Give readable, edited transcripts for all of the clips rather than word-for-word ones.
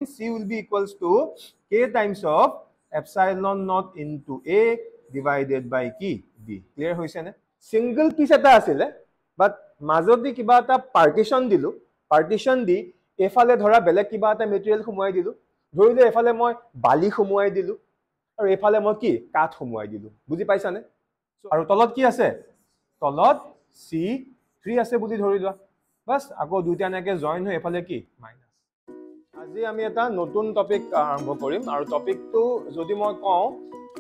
C will be equals to K times of epsilon naught into A divided by কি D. Clear হৈছে নে? Single piece এটা আছিলে, but মাজতে কিবা এটা partition দিলো, partition দি এফালে ধৰা বেলেগ কিবা এটা মেটেৰিয়েল সোমোৱাই দিলো, ধৰিলে এফালে মই বালি সোমোৱাই দিলো আৰু এফালে মই কি কাঠ সোমোৱাই দিলো, বুজি পাইছানে? আৰু তলত কি আছে? তলত C3 আছে বুলি ধৰি লোৱা, বাস আকৌ দুইটা এনেকে জয়েন হৈ এফালে কি মাইনাস। আজি আমি এটা নতুন টপিক আৰম্ভ কৰিম আৰু টপিকটো যদি মই কওঁ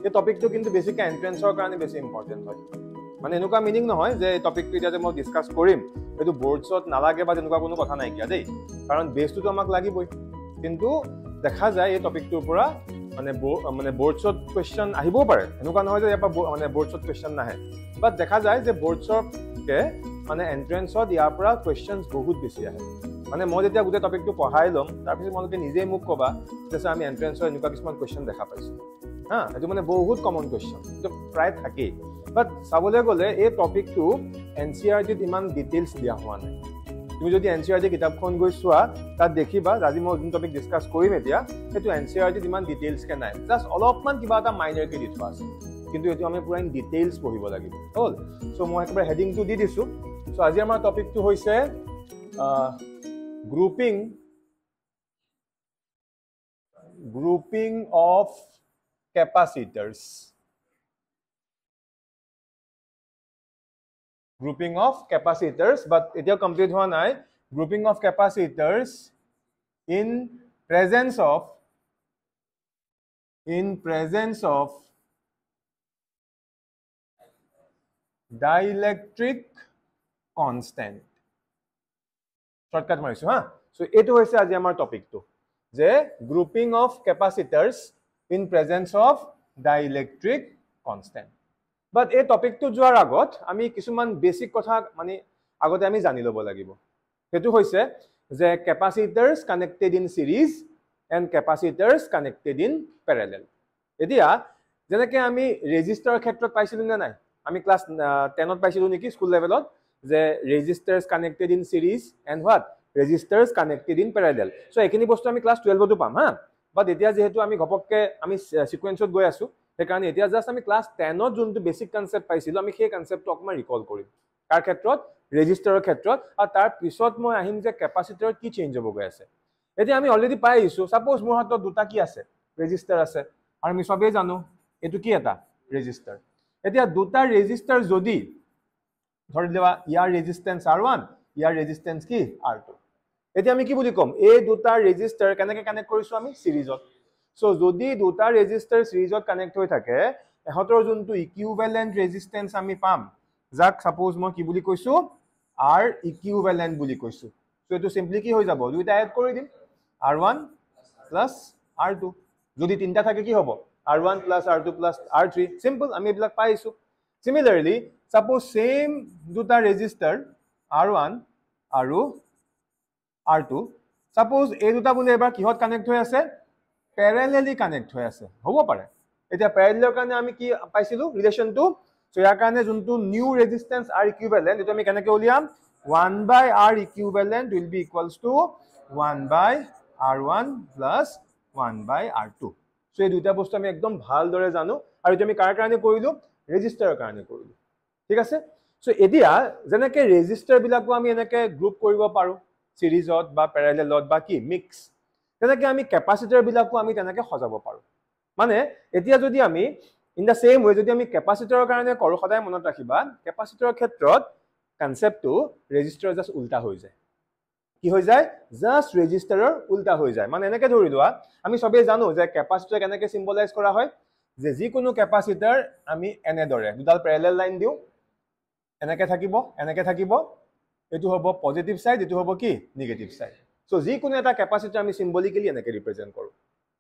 এই টপিকটো কিন্তু বেছিকৈ এন্ট্ৰেন্সৰ কাৰণে বেছি ইম্পৰ্টেণ্ট হয়। মানে এনেকুৱা মিনিং নহয় যে এই টপিকটো এতিয়া যে মই ডিছকাছ কৰিম এইটো বৰ্ডছত নালাগে বা তেনেকুৱা কোনো কথা নাইকিয়া দেই, কাৰণ বেছটোতো আমাক লাগিবই। কিন্তু দেখা যায় এই টপিকটোৰ পৰা মানে বৰ্ডছত কুৱেশ্যন আহিবও পাৰে, এনেকুৱা নহয় যে ইয়াৰ পৰা মানে বৰ্ডছত কুৱেশ্যন নাহে, বাট দেখা যায় যে বৰ্ডছতকৈ মানে এন্ট্ৰেন্সত ইয়াৰ পৰা কুৱেশ্যনছ বহুত বেছি আহে। মানে মই যেতিয়া গোটেই টপিকটো পঢ়াই ল'ম তাৰপিছত তোমালোকে নিজেই মোক ক'বা যে আমি এন্ট্ৰেন্সৰ এনেকুৱা কিছুমান কুৱেশ্যন দেখা পাইছোঁ হা, এইটো মানে বহুত কমন কুৱেশ্যন, এইটো প্ৰায় থাকেই। বাট চাবলৈ গ'লে এই টপিকটো NCERT-ত ইমান ডিটেইলছ দিয়া হোৱা নাই। তুমি যদি NCERT কিতাপখন গৈ চোৱা তাত দেখিবা আজি মই যোন টপিক ডিছকাছ কৰিম এতিয়া সেইটো NCERT-ত ইমান ডিটেইলছকৈ নাই, জাষ্ট অলপমান কিবা এটা মাইনৰকৈ দি থোৱা আছে, কিন্তু এইটো আমি পুৰা ইন ডিটেইলছ পঢ়িব লাগিব হ'ল। চ' মই একেবাৰে হেডিংটো দি দিছোঁ। চ' আজি আমাৰ টপিকটো হৈছে grouping of capacitors. Grouping of capacitors, but এতিয়া কমপ্লিট হোৱা নাই। Grouping of capacitors in presence of dielectric constant. Shortcut মাৰিছো হা। সো এইটো হৈছে আজি আমাৰ টপিকটো যে grouping of capacitors in presence of dielectric constant. But এই টপিকটো যোৱাৰ আগত আমি কিছুমান বেছিক কথা মানে আগতে আমি জানি ল'ব লাগিব। সেইটো হৈছে যে capacitors connected in series and capacitors connected in parallel. এতিয়া যেনেকৈ আমি ৰেজিষ্টাৰৰ ক্ষেত্ৰত পাইছিলোঁ নে নাই, আমি ক্লাছ 10ত পাইছিলোঁ নেকি স্কুল লেভেলত, যে resistors connected in series and what resistors connected in parallel. So' এইখিনি বস্তু আমি ক্লাছ 12তো পাম হা, বাট এতিয়া যিহেতু আমি ঘপককৈ আমি সিকুৱেন্সত গৈ আছোঁ সেইকাৰণে এতিয়া জাষ্ট আমি ক্লাছ 10ত যোনটো বেছিক কনচেপ্ট পাইছিলোঁ আমি সেই কনচেপ্টটো অকণমান ৰিকল কৰিম। তাৰ ক্ষেত্ৰত ৰেজিষ্টাৰৰ ক্ষেত্ৰত, আৰু তাৰ পিছত মই আহিম যে কেপাচিটাৰত কি চেঞ্জ হ'ব গৈ আছে। এতিয়া আমি অলৰেডি পাই আহিছোঁ, ছাপ'জ মোৰ হাতত দুটা কি আছে ৰেজিষ্টাৰ আছে, আৰু আমি চবেই জানো এইটো কি এটা ৰেজিষ্টাৰ। এতিয়া দুটা ৰেজিষ্টাৰ যদি ধৰি লোৱা ইয়াৰ ৰেজিষ্টেন্স R1 ইয়াৰ ৰেজিষ্টেন্স কি R2, এতিয়া আমি কি বুলি ক'ম এই দুটা ৰেজিষ্টাৰ কেনেকৈ কানেক্ট কৰিছোঁ আমি সিৰিজত। চ' যদি দুটা ৰেজিষ্টাৰ সিৰিজত কানেক্ট হৈ থাকে এহঁতৰ যোনটো ইকুইভেলেণ্ট ৰেজিষ্টেন্স আমি পাম, যাক ছাপ'জ মই কি বুলি কৈছোঁ R ইকুইভেলেণ্ট বুলি কৈছোঁ। চ' এইটো চিম্পলি কি হৈ যাব, দুইটা এড কৰি দিম R1 প্লাছ R2। যদি তিনিটা থাকে কি হ'ব R1 plus R2 plus R3, simple আমি এইবিলাক পাই আহিছোঁ। Similarly, suppose same দুটা ৰেজিষ্টাৰ R1 আৰু R2, suppose এই দুটা বোলে এবাৰ কিহত কানেক্ট হৈ আছে পেৰেলেলি কানেক্ট হৈ আছে, হ'ব পাৰে। এতিয়া পেৰেলেলৰ কাৰণে আমি কি পাইছিলোঁ ৰিলেশ্যনটো, চ' ইয়াৰ কাৰণে যোনটো নিউ ৰেজিষ্টেন্স R ইকুইভেলেণ্ট এইটো আমি কেনেকৈ উলিয়াম 1/R equivalent will be equals to 1/R1 plus 1/R2। চ' এই দুটা বস্তু আমি একদম ভালদৰে জানো, আৰু এইটো আমি কাৰ কাৰণে কৰিলোঁ ৰেজিষ্টাৰৰ কাৰণে কৰিলোঁ, ঠিক আছে। চ' এতিয়া যেনেকৈ ৰেজিষ্টাৰবিলাকো আমি এনেকৈ গ্ৰুপ কৰিব পাৰোঁ সিৰিজত বা পেৰেলেলত বা কি মিক্স, তেনেকৈ আমি কেপাচিটাৰবিলাকো আমি তেনেকৈ সজাব পাৰোঁ। মানে এতিয়া যদি আমি ইন দ্য ছেইম ৱে যদি আমি কেপাচিটাৰৰ কাৰণে কৰোঁ, সদায় মনত ৰাখিবা কেপাচিটাৰৰ ক্ষেত্ৰত কনচেপ্টটো ৰেজিষ্টাৰৰ জাষ্ট উল্টা হৈ যায়। কি হৈ যায় জাষ্ট ৰেজিষ্টাৰৰ উল্টা হৈ যায়। মানে এনেকৈ ধৰি লোৱা আমি চবেই জানো যে কেপাচিটাৰ কেনেকৈ চিম্বলাইজ কৰা হয়, যে যিকোনো কেপাচিটাৰ আমি এনেদৰে দুডাল পেৰেলেল লাইন দিওঁ, এনেকৈ থাকিব এনেকৈ থাকিব, এইটো হ'ব পজিটিভ চাইড এইটো হ'ব কি নিগেটিভ চাইড। চ' যিকোনো এটা কেপাচিটাৰ আমি চিম্বলিকেলি এনেকৈ ৰিপ্ৰেজেণ্ট কৰোঁ,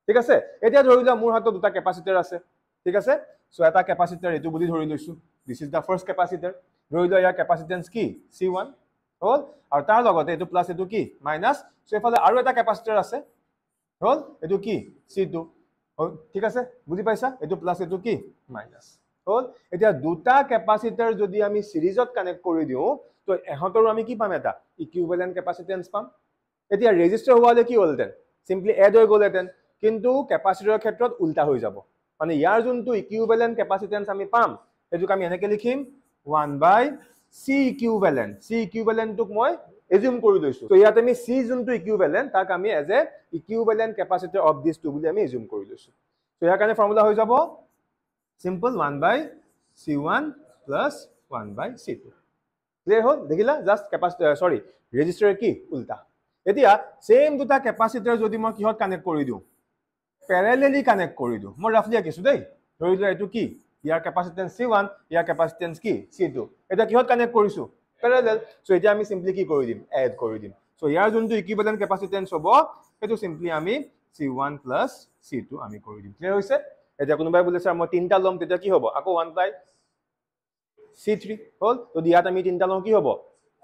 ঠিক আছে। এতিয়া ধৰি লোৱা মোৰ হাতত দুটা কেপাচিটাৰ আছে, ঠিক আছে। চ' এটা কেপাচিটাৰ এইটো বুলি ধৰি লৈছোঁ, this is the first capacitor. ধৰি লোৱা ইয়াৰ কেপাচিটেন্স কি C1 হ'ল, আৰু তাৰ লগতে এইটো প্লাছ এইটো কি মাইনাছ। চ' এইফালে আৰু এটা কেপাচিটাৰ আছে হ'ল, এইটো কি C2 হ'ল, ঠিক আছে বুজি পাইছা, এইটো প্লাছ এইটো কি মাইনাছ হ'ল। এতিয়া দুটা কেপাচিটাৰ যদি আমি সিৰিজত কানেক্ট কৰি দিওঁ তো এহঁতৰো আমি কি পাম এটা ইকুইভেলেণ্ট কেপাচিটেন্স পাম। এতিয়া ৰেজিষ্টাৰ হোৱালে কি হ'লহেঁতেন সিম্পলি এড হৈ গ'লেতেন কিন্তু কেপাচিটৰৰ ক্ষেত্ৰত উল্টা হৈ যাব মানে ইয়াৰ যোনটো ইকুইভেলেন্ট কেপাচিটেন্স আমি পাম এটোক আমি এনেকে লিখিম 1/c ইকুইভেলেন্ট c ইকুইভেলেন্টক মই এজিউম কৰি লৈছো তো ইয়াত আমি c যোনটো ইকুইভেলেন্ট তাক আমি এজ এ ইকুইভেলেন্ট কেপাচিটৰ অফ দিস টু বুলি আমি এজিউম কৰি লৈছো তো ইয়াৰ কাৰণে ফৰ্মুলা হৈ যাব simple 1/c1 plus 1/c2 clear হ'ল দেখিলা জাস্ট কেপাচিটৰ সৰি ৰেজিস্টাৰ কি উল্টা এতিয়া সেম দুটা কেপাচিটৰ যদি মই কিহত কানেক্ট কৰি দিও প্যাৰালেলি কানেক্ট কৰি দিও মই ৰাফলি আকিছো দেই ধৰি লোৱা এটো কি ইয়াৰ কেপাচিটেন্স c1 ইয়াৰ কেপাচিটেন্স কি c2 এটা কিহত কানেক্ট কৰিছো প্যাৰালেল সো এটা আমি সিম্পলি কি কৰি দিম এড কৰি দিম সো ইয়াৰ যোনটো ইকুইভেলেন্ট কেপাচিটেন্স হ'ব এটো সিম্পলি আমি c1 plus c2 আমি কৰি দিম ক্লিয়াৰ হৈছে এটা কোনোবাই বলে স্যাৰ মই তিনটা লম তেতিয়া কি হ'ব আকৌ 1/c3 হল তো দিয়াত আমি তিনটা লম কি হ'ব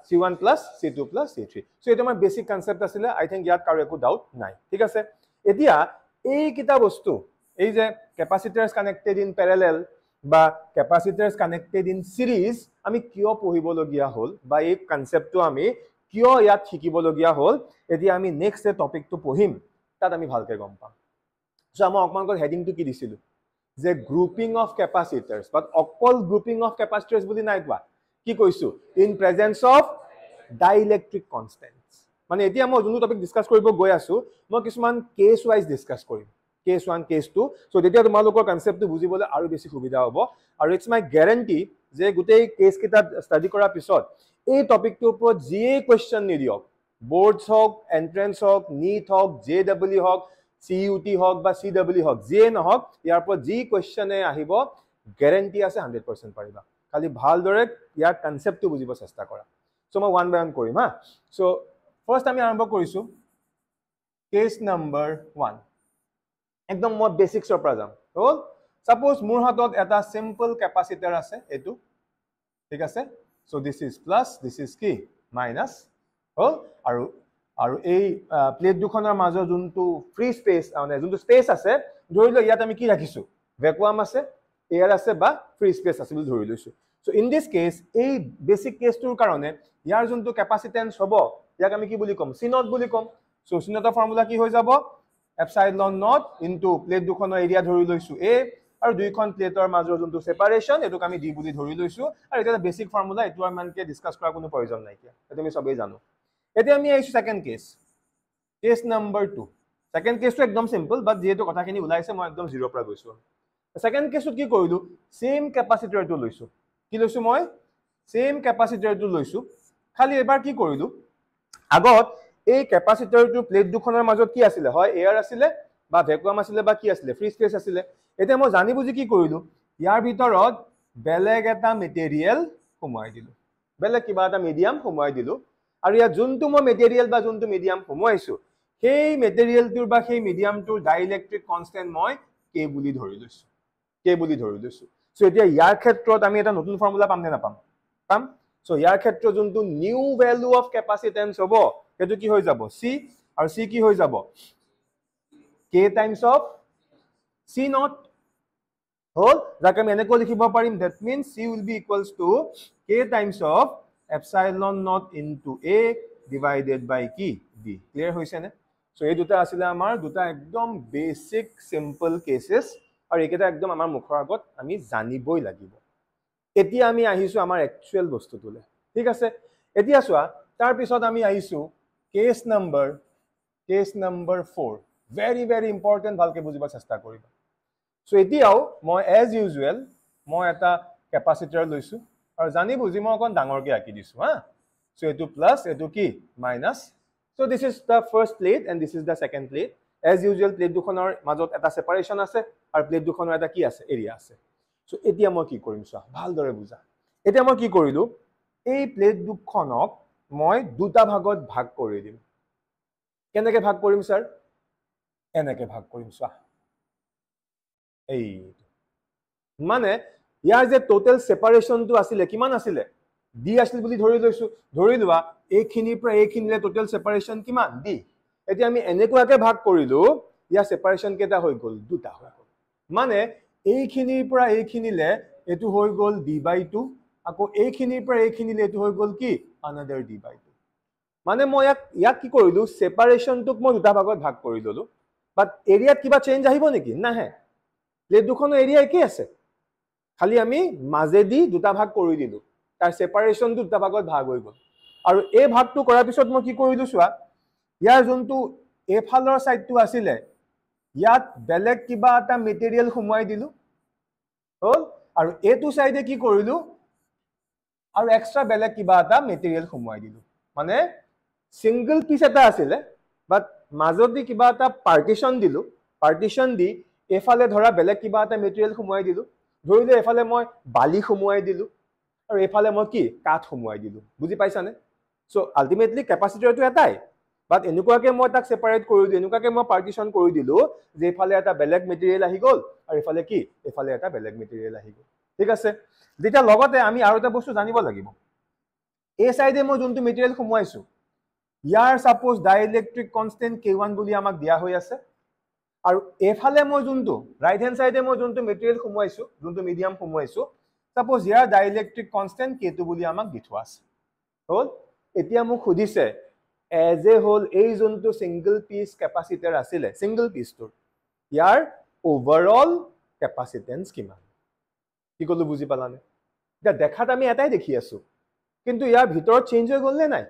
c1 plus c2 plus c3 so এটা আমাৰ বেসিক কনসেপ্ট আছিল আই থিংক ইয়াত কাৰো একো ডাউট নাই ঠিক আছে এতিয়া এই কিটা বস্তু এই যে ক্যাপাসিটৰস কানেক্টেড ইন প্যাৰালেল বা ক্যাপাসিটৰস কানেক্টেড ইন সিরিজ আমি কিয় পঢ়িব লগিয়া হল বা এই কনসেপ্টটো আমি কিয় ইয়াত শিকিব লগিয়া হল এতিয়া আমি নেক্সট টপিকটো পঢ়িম তাত আমি ভালকে গম পাম সো আমি অকমানকৈ হেডিংটো কি দিছিলো যে গ্ৰুপিং অফ ক্যাপাসিটৰস বাট অকল গ্ৰুপিং অফ ক্যাপাসিটৰস বুলি নাই কোৱা কি কৈছো ইন প্ৰেজেন্স অফ ডাইইলেক্ট্ৰিক কনস্ট্যান্টস মানে এতিয়া মই যোনটো টপিক ডিসকাস কৰিব গৈ আছো মই কিছুমান কেস ওয়াইজ ডিসকাস কৰিম কেস 1 কেস 2 সো তেতিয়া তোমালোকৰ কনসেপ্টটো বুজিবলৈ আৰু বেছি সুবিধা হ'ব আৰু ইটস মাই গ্যাৰান্টি যে গুটেই কেস কিটা ষ্টাডি কৰাৰ পিছত এই টপিকটোৰ ওপৰত যিয়ে কোৱেশ্চন নিদিয়ক boards হক এন্ট্ৰেন্স হক নীট হক জেডব্লিউ হক CUT হক বা CW হক যিয়ে নহক ইয়াৰ ওপৰত যি কোৱেশ্চনে আহিব গ্যাৰান্টি আছে 100% পাৰিবা খালি ভালদৰে ইয়াৰ কনসেপ্টটো বুজিব চেষ্টা কৰা সো মই ওয়ান বাই ওয়ান কৰিম হা সো ফাৰ্স্ট আমি আৰম্ভ কৰিছো কেস নম্বৰ 1 একদম মই বেসিক্সৰ পৰা যাম হল সাপোজ মোৰ হাতত এটা সিম্পল ক্যাপাসিটৰ আছে এটো ঠিক আছে so this is plus this is কি মাইনাস হল আৰু এই প্লেট দুখনৰ মাজৰ যোনটো ফ্ৰী স্পেস মানে যোনটো স্পেস আছে ধৰি ল ইয়াত আমি কি ৰাখিছো ভ্যাকুয়াম আছে এয়াৰ আছে বা ফ্ৰী স্পেস আছে বুলি ধৰি লৈছো সো ইন দিস কেস এই বেসিক কেসটোৰ কাৰণে ইয়াৰ যোনটো কেপাসিটেন্স হ'ব ইয়াক আমি কি বুলি কম c নট বুলি কম সো c নটৰ ফৰ্মুলা কি হৈ যাব এপসাইলন নট ইনটু প্লেট দুখনৰ এৰিয়া ধৰি লৈছো a আৰু দুইখন প্লেটৰ মাজৰ যোনটো সেপাৰেশন এটোক আমি d বুলি ধৰি লৈছো আৰু এটা বেসিক ফৰ্মুলা এটো আমানকে ডিসকাস কৰা কোনো প্ৰয়োজন নাই কিয়া এটো আমি সবেই জানো এতিয়া আমি আইছো সেকেন্ড কেস নম্বৰ 2 সেকেন্ড কেসটো একদম সিম্পল বাট যেহেতু কথাখিনি উলাইছে মই একদম জিৰ' পৰা গৈছো সেকেন্ড কেসত কি কৰিলো সেম ক্যাপাসিটৰটো লৈছো কি লৈছো মই সেম ক্যাপাসিটৰটো লৈছো খালি এবাৰ কি কৰিলো আগত এই ক্যাপাসিটৰটো প্লেট দুখনৰ মাজত কি আছিল হয় এয়াৰ আছিল বা ভ্যাকুয়াম আছিল বা কি আছিল ফ্ৰী স্পেস আছিল এতিয়া মই জানি বুজি কি কৰিলো ইয়াৰ ভিতৰত বেলেগ এটা মেটেৰিয়েল সোমাই দিলো বেলেগ কিবা এটা মিডিয়াম সোমাই দিলো আৰু ইয়া যোনটো মই মেটেৰিয়েল বা যোনটো মিডিয়াম সোমাইছো সেই মেটেৰিয়েলটোৰ বা সেই মিডিয়ামটোৰ ডাইইলেক্ট্ৰিক কনস্ট্যান্ট মই k বুলি ধৰি লৈছো সো এতিয়া ইয়াৰ ক্ষেত্ৰত আমি এটা নতুন ফৰ্মুলা পাম নে নাপাম পাম সো ইয়াৰ ক্ষেত্ৰত যোনটো নিউ ভ্যালু অফ ক্যাপাসিটেন্স হ'ব এটো কি হৈ যাব c আৰু c কি হৈ যাব k times of c naught হল যাকে আমি এনেকৈ লিখিব পাৰিম that means c will be equals to k times of epsilon naught into a divided by কি b ক্লিয়াৰ হৈছে নে সো এই দুটা আছিল আমাৰ দুটা একদম বেসিক সিম্পল কেसेस আৰু এইকেইটা একদম আমাৰ মুখৰ আগত আমি জানিবই লাগিব এতিয়া আমি আহিছো আমাৰ একচুয়াল বস্তুটোলে ঠিক আছে এতিয়া চোৱা তাৰ পিছত আমি আহিছো কেস নম্বৰ 4 very important ভালকে বুজিব চেষ্টা কৰিবা সো এতিয়াও মই এজ ইউজুৱেল মই এটা ক্যাপাসিটৰ লৈছো আৰু জানি বুজি মই অকন ডাঙৰকে আকি দিছো হা সো এটো প্লাস এটো কি minus so this is the first plate and this is the second plate as usual plate দুখনৰ মাজত এটা সেপাৰেশন আছে আৰু প্লেট দুখনৰ এটা কি আছে এৰিয়া আছে সো এতিয়া মই কি কৰিম চোৱা ভালদৰে বুজা এতিয়া মই কি কৰিলো এই প্লেট দুখনক মই দুটা ভাগত ভাগ কৰি দিম কেনেকৈ ভাগ কৰিম স্যাৰ এনেকৈ ভাগ কৰিম চোৱা এই মানে ইয়াৰ যে টোটাল সেপাৰেশনটো আছিল কিমান আছিল d আছিল বুলি ধৰি লৈছো ধৰি লোৱা এইখিনিৰ পৰা এইখিনিলে টোটাল সেপাৰেশন কিমান d এতিয়া আমি এনেকুৱাকে ভাগ কৰিলো ইয়াৰ সেপাৰেশন কেটা হৈ গল দুটা হৈ গল মানে এইখিনিৰ পৰা এইখিনিলে এটো হৈ গল d/2 আকৌ এইখিনিৰ পৰা এইখিনিলে এটো হৈ গল কি another d/2 মানে মই ইয়াক কি কৰিলো সেপাৰেশনটোক মই দুটা ভাগত ভাগ কৰি ললো বাট এৰিয়াত কিবা চেঞ্জ আহিব নেকি নাহে প্লেট দুখনৰ এৰিয়া একেই আছে খালি আমি মাজেদি দুটা ভাগ কৰি দিলো তাৰ সেপাৰেশনটো দুটা ভাগত ভাগ হৈ গল আৰু এই ভাগটো কৰাৰ পিছত মই কি কৰিলো চোৱা ইয়াৰ যোনটো এফালৰ সাইডটো আছিলে ইয়াত বেলেগ কিবা এটা মেটেৰিয়েল সোমাই দিলো হল আৰু এটো সাইডে কি কৰিলো আৰু এক্সট্ৰা বেলেগ কিবা এটা মেটেৰিয়েল সোমাই দিলো মানে সিঙ্গল পিস এটা আছিলে বাট মাজদি কিবা এটা পাৰ্টিশন দিলো পাৰ্টিশন দি এফালে ধৰা বেলেগ কিবা এটা মেটেৰিয়েল সোমাই দিলো ধৰিলে এফালে মই বালি সোমাই দিলো আৰু এফালে মই কি কাঠ সোমাই দিলো বুজি পাইছানে সো আলটিমেটলি ক্যাপাসিটৰটো এটাই বাট এনেকুৱাকে মই তাক সেপাৰেট কৰি দিলো এনেকুৱাকে মই পাৰ্টিশন কৰি দিলো যে এফালে এটা বেলেগ মেটেৰিয়েল আহি গল আৰু এফালে কি এফালে এটা বেলেগ মেটেৰিয়েল আহি গল ঠিক আছে যেটা লগতে আমি আৰু এটা বস্তু জানিব লাগিব এই সাইডে মই যোনটো মেটেৰিয়েল সোমাইছো ইয়াৰ সাপোজ ডাইইলেক্ট্ৰিক কনস্ট্যান্ট k1 বুলি আমাক দিয়া হৈ আছে আৰু এফালে মই যোনটো ৰাইট হ্যান্ড সাইডে মই যোনটো মেটেৰিয়েল সোমাইছো যোনটো মিডিয়াম সোমাইছো সাপোজ ইয়াৰ ডাইইলেক্ট্ৰিক কনস্ট্যান্ট k2 বুলি আমাক দি থোৱা আছে হল এতিয়া মোক খুদিছে এজ এ হোল এই যোনটো সিঙ্গল পিস ক্যাপাসিটৰ আছিলে সিঙ্গল পিসটোৰ ইয়াৰ ওভাৰঅল ক্যাপাসিটেন্স কিমান কি কলো বুজি পালানে এটা দেখাত আমি এটাই দেখি আছো কিন্তু ইয়াৰ ভিতৰত চেঞ্জ হৈ গল নে নাই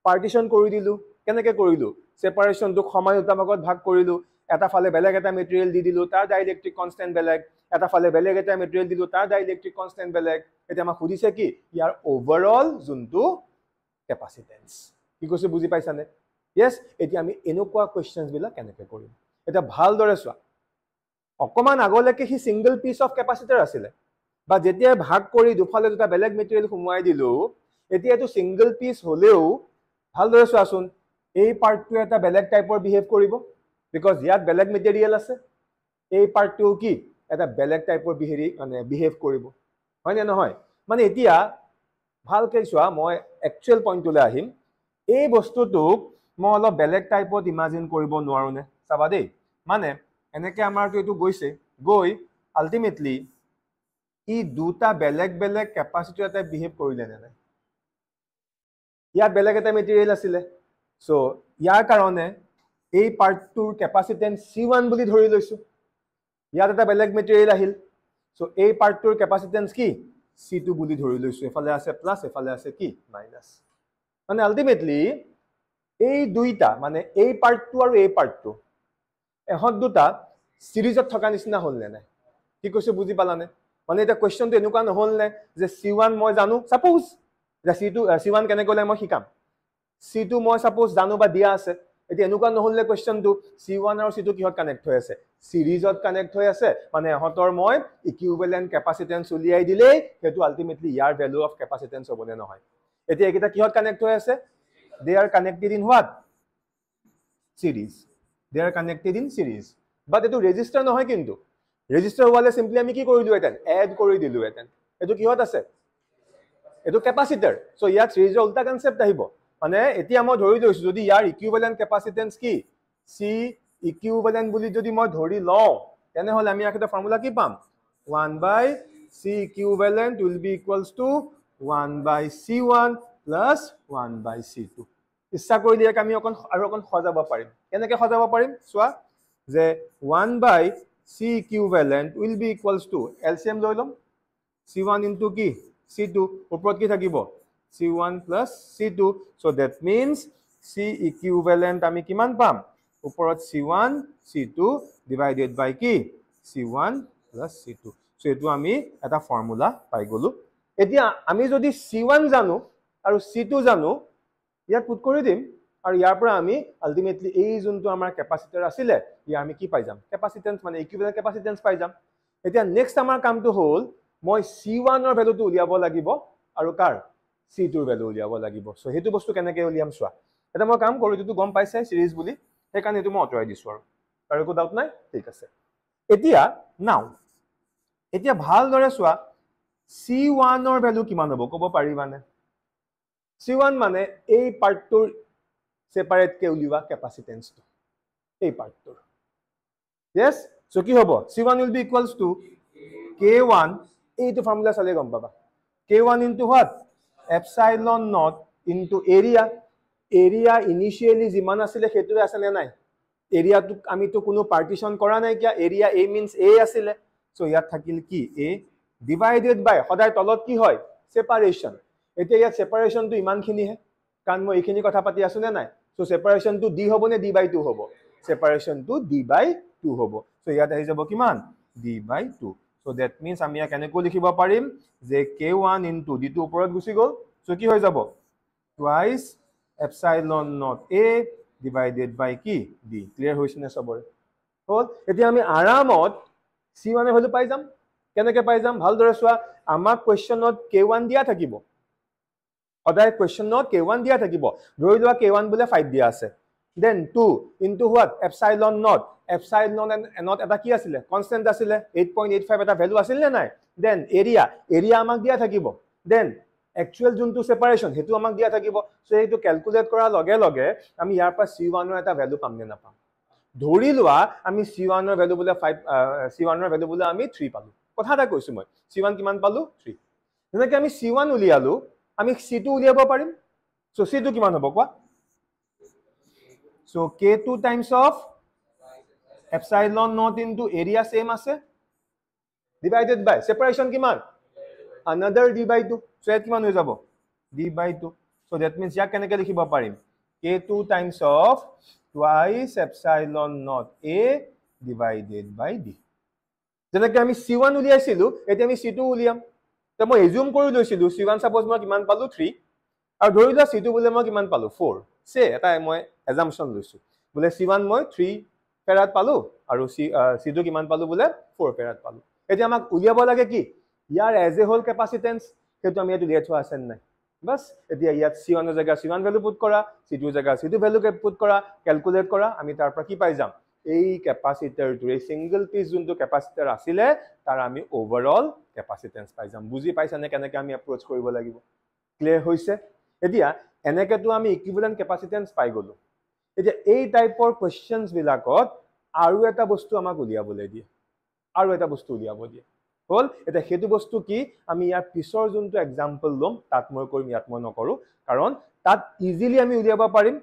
পাৰ্টিশন কৰি দিলো কেনেকে কৰিলো সেপাৰেশনটো সমান দুটা ভাগত ভাগ কৰিলো এটা ফালে বেলেগ এটা মেটেৰিয়েল দি দিলো তাৰ ডাইইলেক্ট্ৰিক কনস্ট্যান্ট বেলেগ এটা ফালে বেলেগ এটা মেটেৰিয়েল দিলো তাৰ ডাইইলেক্ট্ৰিক কনস্ট্যান্ট বেলেগ এটা আমাক খুদিছে কি ইয়াৰ ওভাৰঅল যোনটো ক্যাপাসিটেন্স কি কৈছে বুজি পাইছানে यस এতিয়া আমি এনেকুৱা কোৱেশ্চনছ বিলাক কেনেকে কৰিম এটা ভালদৰে চোৱা অকমান আগলৈকে হি সিঙ্গল পিস অফ ক্যাপাসিটৰ আছিলে বা যেতিয়া ভাগ কৰি দুফালে দুটা বেলেগ মেটেৰিয়েল সোমাই দিলো এতিয়া এটো সিঙ্গল পিস হলেও ভালদৰে চোৱাচোন এই পাৰ্টটো এটা বেলেগ টাইপৰ বিহেভ কৰিব বিকজ ইয়াত বেলেগ মেটেৰিয়েল আছে এই পাৰ্টটো কি এটা বেলেগ টাইপৰ বিহেভ কৰিব হয় নে নহয় মানে এতিয়া ভালকৈ চোৱা মই একচুৱেল পইণ্টলৈ আহিম এই বস্তুটোক মই অলপ বেলেগ টাইপত ইমাজিন কৰিব নোৱাৰো নে চাবা দেই মানে এনেকে আমাৰটো এটো গৈছে গৈ আলটিমেটলি ই দুটা বেলেগ বেলেগ ক্যাপাসিটৰ এটা বিহেভ কৰিলে নে নাই ইয়াত বেলেগ এটা মেটেৰিয়েল আছিলে সো ইয়াৰ কাৰণে এই পাৰ্টটোৰ ক্যাপাসিটেন্স C1 বুলি ধৰি লৈছো ইয়াত এটা বেলেগ মেটেৰিয়েল আহিল সো এই পাৰ্টটোৰ ক্যাপাসিটেন্স কি C2 বুলি ধৰি লৈছো এফালে আছে প্লাস এফালে আছে কি মাইনাস মানে আলটিমেটলি এই দুইটা মানে এই পাৰ্টটো আৰু এই পাৰ্টটো এহত দুটা সিৰিজত থকা নিচিনা হল নে নাই কি কৈছে বুজি পালানে মানে এটা কোৱেশ্চনটো এনেকুৱা নহল নে যে C1 মই জানো সাপোজ যে C1 কেনে গলে মই শিকাম C2 মই সাপোজ জানো বা দিয়া আছে এতিয়া এনেকুৱা নহলে কোৱেশ্চনটো C1 আৰু C2 কিহত কানেক্ট হৈ আছে সিৰিজত কানেক্ট হৈ আছে মানে এহতৰ মই ইকুইভ্যালেন্ট ক্যাপাসিটেন্স উলিয়াই দিলে হেতু ultimately year value of capacitance হবনে নহয় এতিয়া এটা কিহত কানেক্ট হৈ আছে they are connected in what series they are connected in series but etu resistor নহয় কিন্তু resistor wale simply আমি কি কৰিলো এটান add কৰি দিলো এটান এটো কিহত আছে এটো capacitor so ইয়াত series উল্টা কনসেপ্ট আহিব মানে এতিয়া মই ধৰি লৈছো যদি ইয়াৰ ইকুইভ্যালেন্ট ক্যাপাসিটেন্স কি C ইকুইভ্যালেন্ট বুলি যদি মই ধৰি লও তেনে হলে আমি একটা ফর্মুলা কি পাম 1/C equivalent will be equals to 1/C1 plus 1/C2 ইচ্ছা কৰিলে আমি অকন খজাব পাৰিম কেনেকৈ খজাব পাৰিম চোৱা যে 1/C equivalent will be equals to LCM লৈ লম C1 into কি C2 ওপৰত কি থাকিব C1 plus C2 so that means C equivalent আমি কিমান পাম ওপৰত C1 C2 divided by কি C1 plus C2 so এটো আমি এটা ফৰ্মুলা পাই গলো এতিয়া আমি যদি C1 জানো আৰু C2 জানো ইয়াত পুট কৰি দিম আৰু ইয়াৰ পৰা আমি আলটিমেটলি এই যোনটো আমাৰ ক্যাপাসিটৰ আছিলে ইয়া আমি কি পাই যাম ক্যাপাসিটেন্স মানে ইকুইভ্যালেন্ট ক্যাপাসিটেন্স পাই যাম এতিয়া নেক্সট আমাৰ কামটো হ'ল মই C1 ৰ ভ্যালুটো উলিয়াব লাগিব আৰু কাৰ C2 ৰ ভ্যালু উলিয়াব লাগিব সো হেতু বস্তু কেনেকৈ উলিয়াম চোৱা এটা মই কাম কৰো যেটো গম পাইছে সিৰিজ বুলি সেই কাৰণে এটো মই অতৰাই দিছো আৰু একো ডাউট নাই ঠিক আছে এতিয়া নাও এতিয়া ভালদৰে চোৱা C1 ৰ ভ্যালু কিমান হ'ব ক'ব পাৰিবানে C1 মানে এই পাৰ্টটোৰ সেপাৰেট কে উলিওৱা ক্যাপাসিটেন্সটো এই পাৰ্টটোৰ yes so কি হ'ব C1 will be equals to K1 এইটো ফৰ্মুলা চালে গম পাবা K1 into what epsilon naught into area area initially যিমান আছিলে সেইটোৱে আছে নে নাই এৰিয়াটো আমিতো কোনো পাৰ্টিশন কৰা নাই কিয়া এৰিয়া এ মিন্স এ আছিলে সো ইয়াত থাকিল কি এ ডিভাইডেড বাই সদায় তলত কি হয় সেপাৰেশন এতিয়া ইয়াত সেপাৰেশনটো ইমানখিনি হে কাৰণ মই এইখিনি কথা পাতি আছো নে নাই সো সেপাৰেশনটো d হ'ব নে d/2 হ'ব সেপাৰেশনটো d/2 হ'ব সো ইয়াত আহি যাব কিমান d/2 সো দ্যাট মিন্স আমি ইয়াক কেনেকৈ লিখিব পাৰিম যে k1 ইনটু d টো ওপৰত গুচি গ'ল সো কি হৈ যাব twice epsilon not a divided by কি d ক্লিয়াৰ হৈছে নে সবৰে হ'ল এতিয়া আমি আৰামত c1 এৰ ভ্যালু পাই যাম কেনেকৈ পাই যাম ভালদৰে চোৱা আমাক কোৱেশ্চনত k1 দিয়া থাকিব সদায় কোৱেশ্চনত k1 দিয়া থাকিব ধৰি লোৱা k1 বুলে 5 দিয়া আছে then 2 into what epsilon not এটা কি আছিল কনস্ট্যান্ট আছিল 8.85 এটা ভ্যালু আছিল নে নাই then area আমাক দিয়া থাকিব then actual যোনটো সেপাৰেশন হেতু আমাক দিয়া থাকিব সো এইটো ক্যালকুলেট কৰাৰ লগে লগে আমি ইয়াৰ পৰা c1 এৰ এটা ভ্যালু পাম নে নাপাম ধৰি লোৱা আমি c1 এর ভ্যালু বুলে 5 c1 এর ভ্যালু বুলে আমি 3 পালো কথা এটা কৈছো মই c1 কিমান পালো 3 যেনেকৈ আমি c1 উলিয়ালো আমি c2 উলিয়াব পাৰিম সো c2 কিমান হ'ব কোৱা so k2 Times of epsilon naught into area same আছে divided by separation কিমান another d/2 সো এত কিমান হৈ যাব d/2 সো that means ইয়াক কেনেকৈ লিখিব পাৰিম k2 Times of twice epsilon naught a divided by d যেনেকৈ আমি c1 উলিয়াইছিলো এতিয়া আমি c2 উলিয়াম তো মই এজিউম কৰি লৈছিলো c1 সাপোজ মই কিমান পালো 3 আৰু ধৰি লোৱা c2 বুলে মই কিমান পালো 4 সে এটা মই এজাম্পশন লৈছো বুলে c1 মই 3 ফেৰাত পালো আৰু c2 কিমান পালো বুলে 4 ফেৰাত পালো এতিয়া আমাক উলিয়াব লাগে কি ইয়াৰ এজ এ হোল ক্যাপাসিটেন্স সেইটো আমি এটো লিখা আছে নাই বাস এতিয়া ইয়াত c1 এর জায়গা c1 ভ্যালু পুট করা c2 এর জায়গা c2 ভ্যালু পুট করা ক্যালকুলেট করা আমি তাৰ পৰা কি পাই যাম এই ক্যাপাসিটৰটো এই সিঙ্গল পিস যোনটো ক্যাপাসিটৰ আছিল তাৰ আমি ওভাৰঅল ক্যাপাসিটেন্স পাই যাম বুজি পাইছানে কেনেকৈ আমি এপ্ৰোচ কৰিব লাগিব ক্লিয়াৰ হৈছে এতিয়া এনেকেতো আমি ইকুইভ্যালেন্ট ক্যাপাসিটেন্স পাই গলো এতিয়া এই টাইপৰ কোৱেশ্চনস বিলাকত আৰু এটা বস্তু আমাক উলিয়াবলৈ দিয়ে আৰু এটা বস্তু উলিয়াব দিয়ে হল এটা হেতু বস্তু কি আমি ইয়াৰ পিছৰ যোনটো এক্সাম্পল লম তাত মই কৰিম ইয়াত মই নকৰো কাৰণ তাত ইজিলি আমি উলিয়াব পাৰিম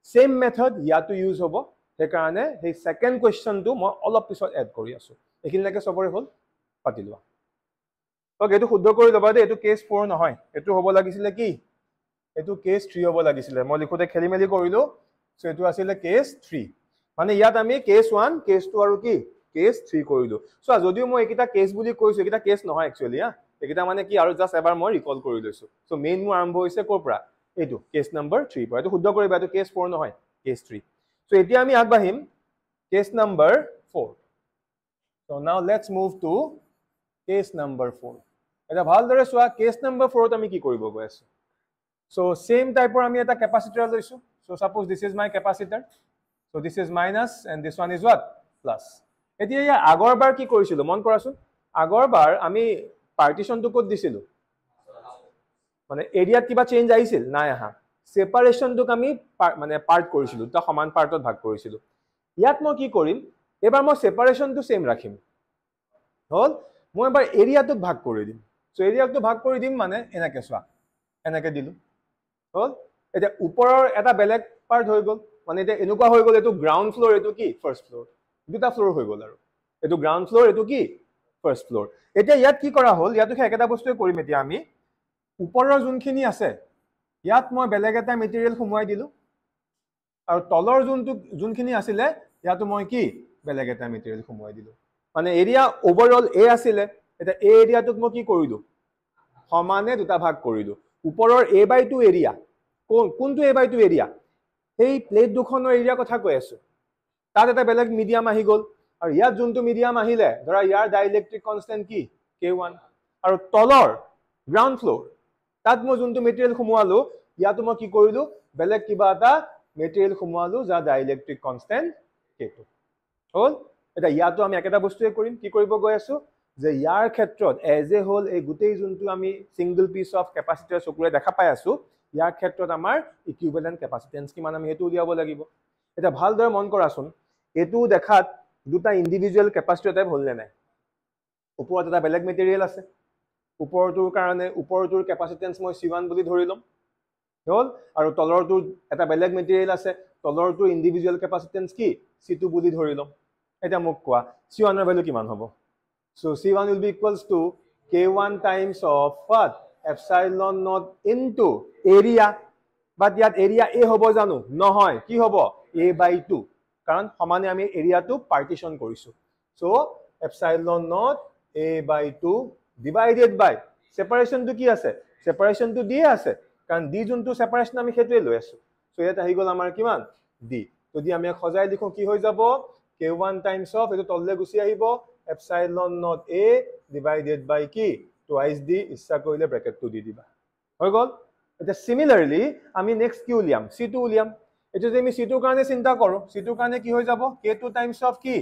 সেম মেথড ইয়াতো ইউজ হ'ব সেই কাৰণে সেই সেকেন্ড কোৱেশ্চনটো মই অলপ পিছত এড কৰি আছো এখিনলৈকে সবৰে হল পাতি লোৱা ওকে এটো শুদ্ধ কৰি লবা দে এটো কেস 4 নহয় এটো হ'ব লাগিছিল কি এটো কেস 3 হ'ব লাগিছিল মই লিখোতে খেলিমেলি কৰিলো সো এটো আছিল কেস 3 মানে ইয়াত আমি কেস 1 কেস 2 আৰু কি কেস 3 কৰিলো সো যদিও মই একিটা কেস বুলি কৈছো একিটা কেস নহয় একচুয়ালি একিটা মানে কি আৰু জাস্ট এবাৰ মই ৰিকল কৰি লৈছো সো মেইন মোৰ আৰম্ভ হৈছে কৰ পৰা এটো কেস নম্বৰ 3 পৰা এটো শুদ্ধ কৰিবা এটো কেস 4 নহয় কেস 3 সো এতিয়া আমি আগবাঢ়িম case number 4 so now let's move to case number 4 এটা ভালদৰে চোৱা কেস নম্বৰ 4 ত আমি কি কৰিব গৈ আছো সো সেম টাইপৰ আমি এটা ক্যাপাসিটৰ লৈছো so suppose this is my capacitor so this is minus and this one is what plus এতিয়া ইয়া আগৰবাৰ কি কৰিছিল মন কৰাছোন আগৰবাৰ আমি পাৰ্টিশনটো ক'ত দিছিল মানে এৰিয়াত কিবা চেঞ্জ আহিছিল নাই আহা সেপাৰেশনটোক আমি মানে পাৰ্ট কৰিছিল দুটা সমান পাৰ্টত ভাগ কৰিছিল ইয়াত মই কি কৰিম এবাৰ মই সেপাৰেশনটো সেম ৰাখিম হল মই এবাৰ এৰিয়াটোক ভাগ কৰি দিম সো এৰিয়াটো ভাগ কৰি দিম মানে এনেকে চোৱা এনেকে দিলু হল এটা ওপৰৰ এটা বেলেগ পাৰ্ট হৈ গল মানে এটা এনেকুৱা হৈ গল এটো গ্ৰাউন্ড ফ্লোৰ এটো কি ফাৰ্স্ট ফ্লোৰ দুটা ফ্লোৰ হৈ গল আৰু এটো গ্ৰাউন্ড ফ্লোৰ এটো কি ফাৰ্স্ট ফ্লোৰ এতিয়া ইয়াত কি কৰা হল ইয়াতো একেটা বস্তুৱে কৰিম এতিয়া আমি ওপৰৰ যোনখিনি আছে ইয়াত মই বেলেগ এটা মেটেৰিয়েল সুমুৱাই দিলু আৰু তলৰ যোনখিনি আছিল ইয়াতো মই কি বেলেগ এটা মেটেৰিয়েল সুমুৱাই দিলু মানে এৰিয়া ওভাৰঅল এ আছিল এটা এ এৰিয়াটোক মই কি কৰিলো সমানে দুটা ভাগ কৰিলো ওপৰৰ a/2 এৰিয়া কোনটো a/2 এৰিয়া এই প্লেট দুখনৰ এৰিয়া কথা কৈ আছো তাত এটা বেলেগ মিডিয়াম আহি গল আৰু ইয়াত যোনটো মিডিয়াম আহিলে ধৰা ইয়াৰ ডাইইলেক্ট্ৰিক কনস্ট্যান্ট কি k1 আৰু তলৰ গ্ৰাউন্ড ফ্লোৰ তাত মই যোনটো মেটেৰিয়েল সুমুৱালো ইয়াতো মই কি কৰিলো বেলেগ কিবা এটা মেটেৰিয়েল সুমুৱালো যা ডাইইলেক্ট্ৰিক কনস্ট্যান্ট k2 হল এটা ইয়াতো আমি একেটা বস্তুৱে কৰিম কি কৰিব গৈ আছো যে ইয়াৰ ক্ষেত্ৰত এজ এ হোল এই গুটেই যোনটো আমি সিঙ্গল পিস অফ ক্যাপাসিটৰ চকুৰে দেখা পাই আছো ইয়াৰ ক্ষেত্ৰত আমাৰ ইকুইভ্যালেন্ট ক্যাপাসিটেন্স কিমান আমি হেতু উলিয়াব লাগিব এটা ভালদৰে মন কৰাছোন এটো দেখাত দুটা ইন্ডিভিজুয়াল ক্যাপাসিটৰ টাইপ হল নে নাই ওপৰত এটা বেলেগ মেটেৰিয়েল আছে ওপৰটোৰ কাৰণে ওপৰটোৰ ক্যাপাসিটেন্স মই c1 বুলি ধৰি লম হল আৰু তলৰটো এটা বেলেগ মেটেৰিয়েল আছে তলৰটো ইন্ডিভিজুৱেল কেপাসিটেন্স কি C2 বুলি ধৰি লম এটা মোক কোৱা C1 এৰ ভ্যালু কিমান হ'ব so C1 will be equals to K1 times of what epsilon naught into area but ইয়াত area A হ'ব জানো নহয় কি হ'ব A/2 কাৰণ সমানে আমি এৰিয়াটো পাৰ্টিশন কৰিছো so epsilon naught A/2 divided by separation to কি আছে separation to D আছে কাৰণ D যোনটো separation আমি হেতুৱে লৈ আছো so ইয়াত আহি গল আমাৰ কিমান D যদি আমি খজাই লিখো কি হৈ যাব K1 times of এটো তললে গুছি আহিব epsilon naught A divided by কি twice D ইচ্ছা কৰিলে ব্ৰ্যাকেটটো দি দিবা হৈ গল এটা সিমিলাৰলি আমি নেক্সট কি উলিয়াম C2 উলিয়াম এটো যে আমি C2 কাৰণে চিন্তা কৰো C2 কাৰণে কি হৈ যাব K2 times of কি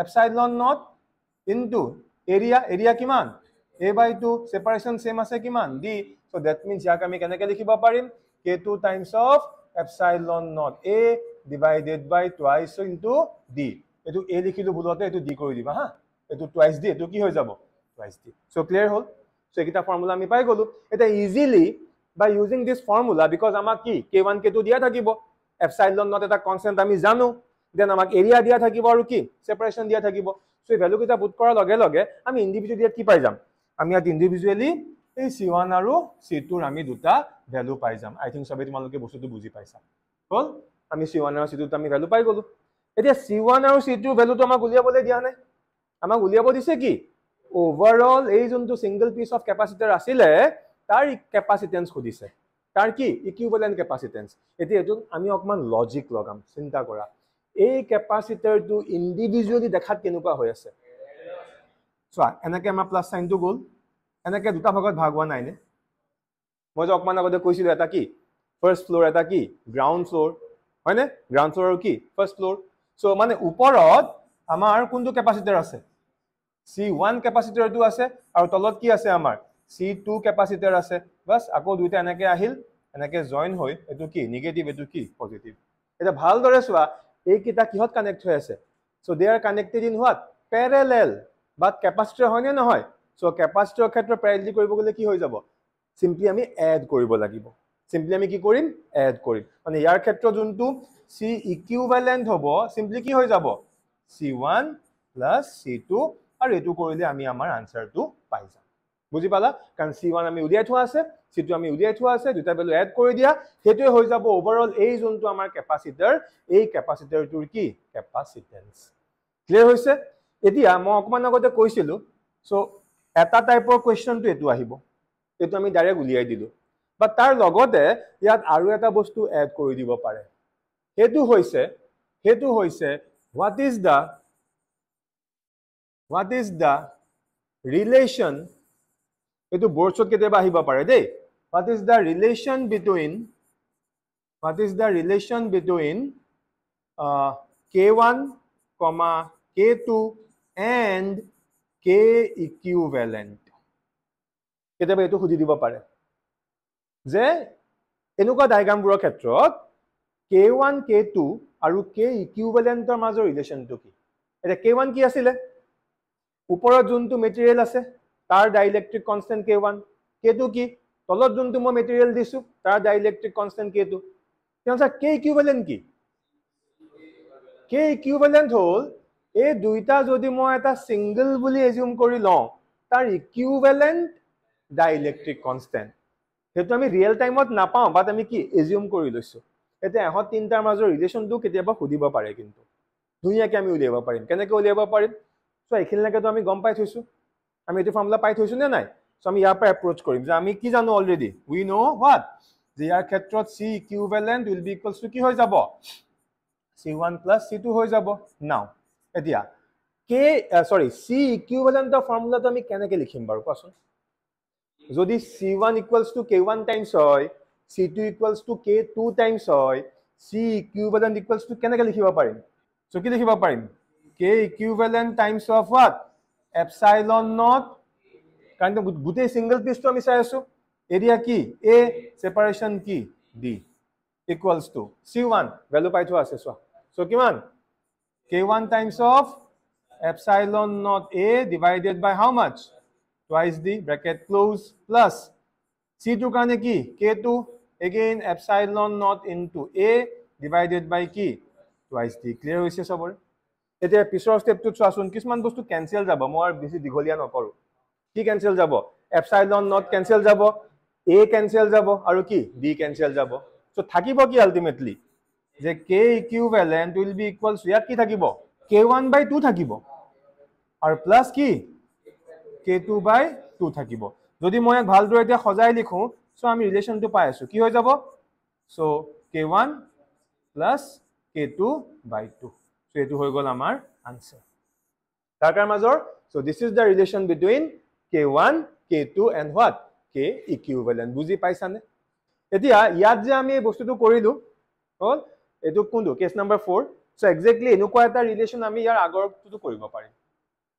epsilon naught into area কিমান A/2 separation same আছে কিমান D so that means ইয়াক আমি কেনেকৈ লিখিব পাৰিম K2 times of epsilon naught A divided by twice into D এটো A লিখিলো ভুলতে এটো D কৰি দিবা হা এটো twice D এটো কি হৈ যাব twice D so clear হল so এটা ফৰ্মুলা আমি পাই গলো এটা easily by using this formula because আমাক কি K1 K2 দিয়া থাকিব epsilon naught এটা কনস্ট্যান্ট আমি জানো দেন আমাক এৰিয়া দিয়া থাকিব আৰু কি সেপাৰেশন দিয়া থাকিব সো এই ভ্যালু কিটা বুট কৰাৰ লগে লগে আমি ইন্ডিভিজুৱেলি কি পাই যাম আমি ইয়াত ইন্ডিভিজুৱেলি এই C1 আৰু C2 ৰ আমি দুটা ভ্যালু পাই যাম আই থিংক সবে তোমালোকে বস্তুটো বুজি পাইছা হল আমি C1 আৰু C2 ত আমি ভ্যালু পাই গলো এতিয়া C1 আৰু C2 ভ্যালুটো আমাক উলিয়াবলৈ দিয়া নাই আমাক উলিয়াব দিছে কি ওভাৰঅল এই যোনটো সিঙ্গল পিস অফ ক্যাপাসিটৰ আছিল তাৰ ক্যাপাসিটেন্স খুদিছে তাৰ কি ইকুইভ্যালেন্ট ক্যাপাসিটেন্স এতিয়া এটো আমি অকমান লজিক লগাম চিন্তা কৰা এই ক্যাপাসিটৰটো ইন্ডিভিজুৱেলি দেখাত কেনেকুৱা হৈ আছে চোৱা এনেকে আমাৰ প্লাস সাইনটো গল এনেকে দুটা ভাগত ভাগ হোৱা নাই নে মই যে অকমান আগতে কৈছিলো এটা কি ফাৰ্স্ট ফ্লোৰ এটা কি গ্ৰাউণ্ড ফ্লোৰ হয় নে গ্ৰাউণ্ড ফ্লোৰ কি ফাৰ্স্ট ফ্লোৰ সো মানে ওপৰত আমাৰ কোনটো ক্যাপাসিটৰ আছে C1 ক্যাপাসিটৰটো আছে আৰু তলত কি আছে আমাৰ C2 ক্যাপাসিটৰ আছে বাস আকৌ দুইটা এনেকে আহিল এনেকে জয়েন হৈ এটো কি নেগেটিভ এটো কি পজিটিভ এটা ভাল দৰে চোৱা এই কিটা কিহত কানেক্ট হৈ আছে so they are connected in what parallel but capacitor হয় নে নহয় সো ক্যাপাসিটৰ ক্ষেত্ৰত প্যাৰালেলি কৰিব গলে কি হৈ যাব সিম্পলি আমি এড কৰিব লাগিব সিম্পলি আমি কি কৰিম এড কৰিম মানে ইয়াৰ ক্ষেত্ৰত যোনটো C ইকুইভ্যালেন্ট হ'ব সিম্পলি কি হৈ যাব C1 C2 আৰু এটো কৰিলে আমি আমাৰ আনসাৰটো পাই যাম বুজি পালা কাৰণ C1 আমি উলিয়াই থোৱা আছে C2 আমি উলিয়াই থোৱা আছে দুটা ভ্যালু এড কৰি দিয়া হেতুৱে হৈ যাব ওভাৰঅল এই যোনটো আমাৰ ক্যাপাসিটৰ এই ক্যাপাসিটৰটোৰ কি ক্যাপাসিটেন্স ক্লিয়াৰ হৈছে এতিয়া মই অকমান আগতে কৈছিলো সো এটা টাইপৰ কোৱেশ্চনটো এটো আহিব এটো আমি ডাইৰেক্ট উলিয়াই দিলো বাট তাৰ লগতে ইয়াত আৰু এটা বস্তু এড কৰি দিব পাৰে হেতু হৈছে what is the relation এটো বৰ্ডছত কেতিয়াবা আহিব পাৰে দেই what is the relation between K1, K2 and K equivalent কেতিয়াবা এটো খুজি দিব পাৰে যে এনেকুৱা ডায়াগ্ৰামবোৰৰ ক্ষেত্ৰত K1 K2 আৰু K equivalentৰ মাজৰ ৰিলেচনটো কি এটা K1 কি আছিল ওপৰত যোনটো মেটেৰিয়েল আছে তাৰ ডাইলেক্ট্ৰিক কনস্ট্যান্ট K1 K2 কি তলত যোনটো মই মেটেৰিয়েল দিছো তাৰ ডাইলেক্ট্ৰিক কনস্ট্যান্ট K2 তেনসা K equivalent কি K equivalent হল এই দুইটা যদি মই এটা সিঙ্গল বুলি এজিউম কৰি লওঁ তাৰ ইকুইভ্যালেন্ট ডাইলেক্ট্ৰিক কনস্ট্যান্ট হেতু আমি ৰিয়েল টাইমত নাপাওঁ বাট আমি কি এজিউম কৰি লৈছো এটা এহত তিনটাৰ মাজৰ ৰিলেচনটো কেতিয়াবা খুদিব পাৰে কিন্তু দুনিয়াকে আমি উলিয়াব পাৰিম কেনেকৈ উলিয়াব পাৰিম সো এখিনলৈকে তো আমি গম পাই থৈছো আমি এটো ফৰ্মুলা পাই থৈছো নে নাই সো আমি ইয়াৰ পৰা এপ্ৰোচ কৰিম যে আমি কি জানো অলৰেডি উই নো হোৱাট যে ইয়াৰ ক্ষেত্ৰত C equivalent will be equals to কি হৈ যাব C1 + C2 হৈ যাব নাও এতিয়া C ইকুইভ্যালেন্টৰ ফৰ্মুলাটো আমি কেনেকৈ লিখিম বাৰু কোৱাচোন যদি C1 = K1 টাইমছ হয় C2 = K2 টাইমছ হয় C ইকুইভ্যালেন্ট = কেনেকৈ লিখিব পাৰিম সো কি লিখিব পাৰিম K equivalent times of what epsilon naught কাৰণ গুটেই সিঙ্গল পিসটো আমি চাই আছো এৰিয়া কি A সেপাৰেশন কি D equals to C1 value পাই থোৱা আছে সো কিমান K1 times of epsilon naught A divided by how much twice D bracket close plus C2 কাৰণে কি K2 again epsilon naught into a divided by কি twice d clear হৈছে সবৰে এতিয়া পিছৰ স্টেপটো চোৱাচোন কিছুমান বস্তু ক্যান্সেল যাব মই আৰ বেছি দিঘলিয়া নকৰো কি ক্যান্সেল যাব epsilon naught ক্যান্সেল যাব a ক্যান্সেল যাব আৰু কি b ক্যান্সেল যাব সো থাকিব কি আলটিমেটলি যে k equivalent will be equals to ইয়াত কি থাকিব k1 by 2 থাকিব আৰু প্লাস কি k2 by 2 থাকিব যদি মই এক ভালদৰে এতিয়া সজাই লিখো সো আমি ৰিলেশনটো পাই আছো কি হৈ যাব so k1 plus k2 by 2 so এটো হৈ গল আমাৰ আনসাৰ তাৰ মাজৰ so this is da relation between k1 k2 and what k equivalent বুজি পাইছানে এতিয়া ইয়াত যে আমি এই বস্তুটো কৰিলো হল এটো কোনটো কেস নাম্বাৰ 4 সো এক্স্যাক্টলি এনেকুৱা এটা ৰিলেশন আমি ইয়াৰ আগৰটো কৰিব পাৰিম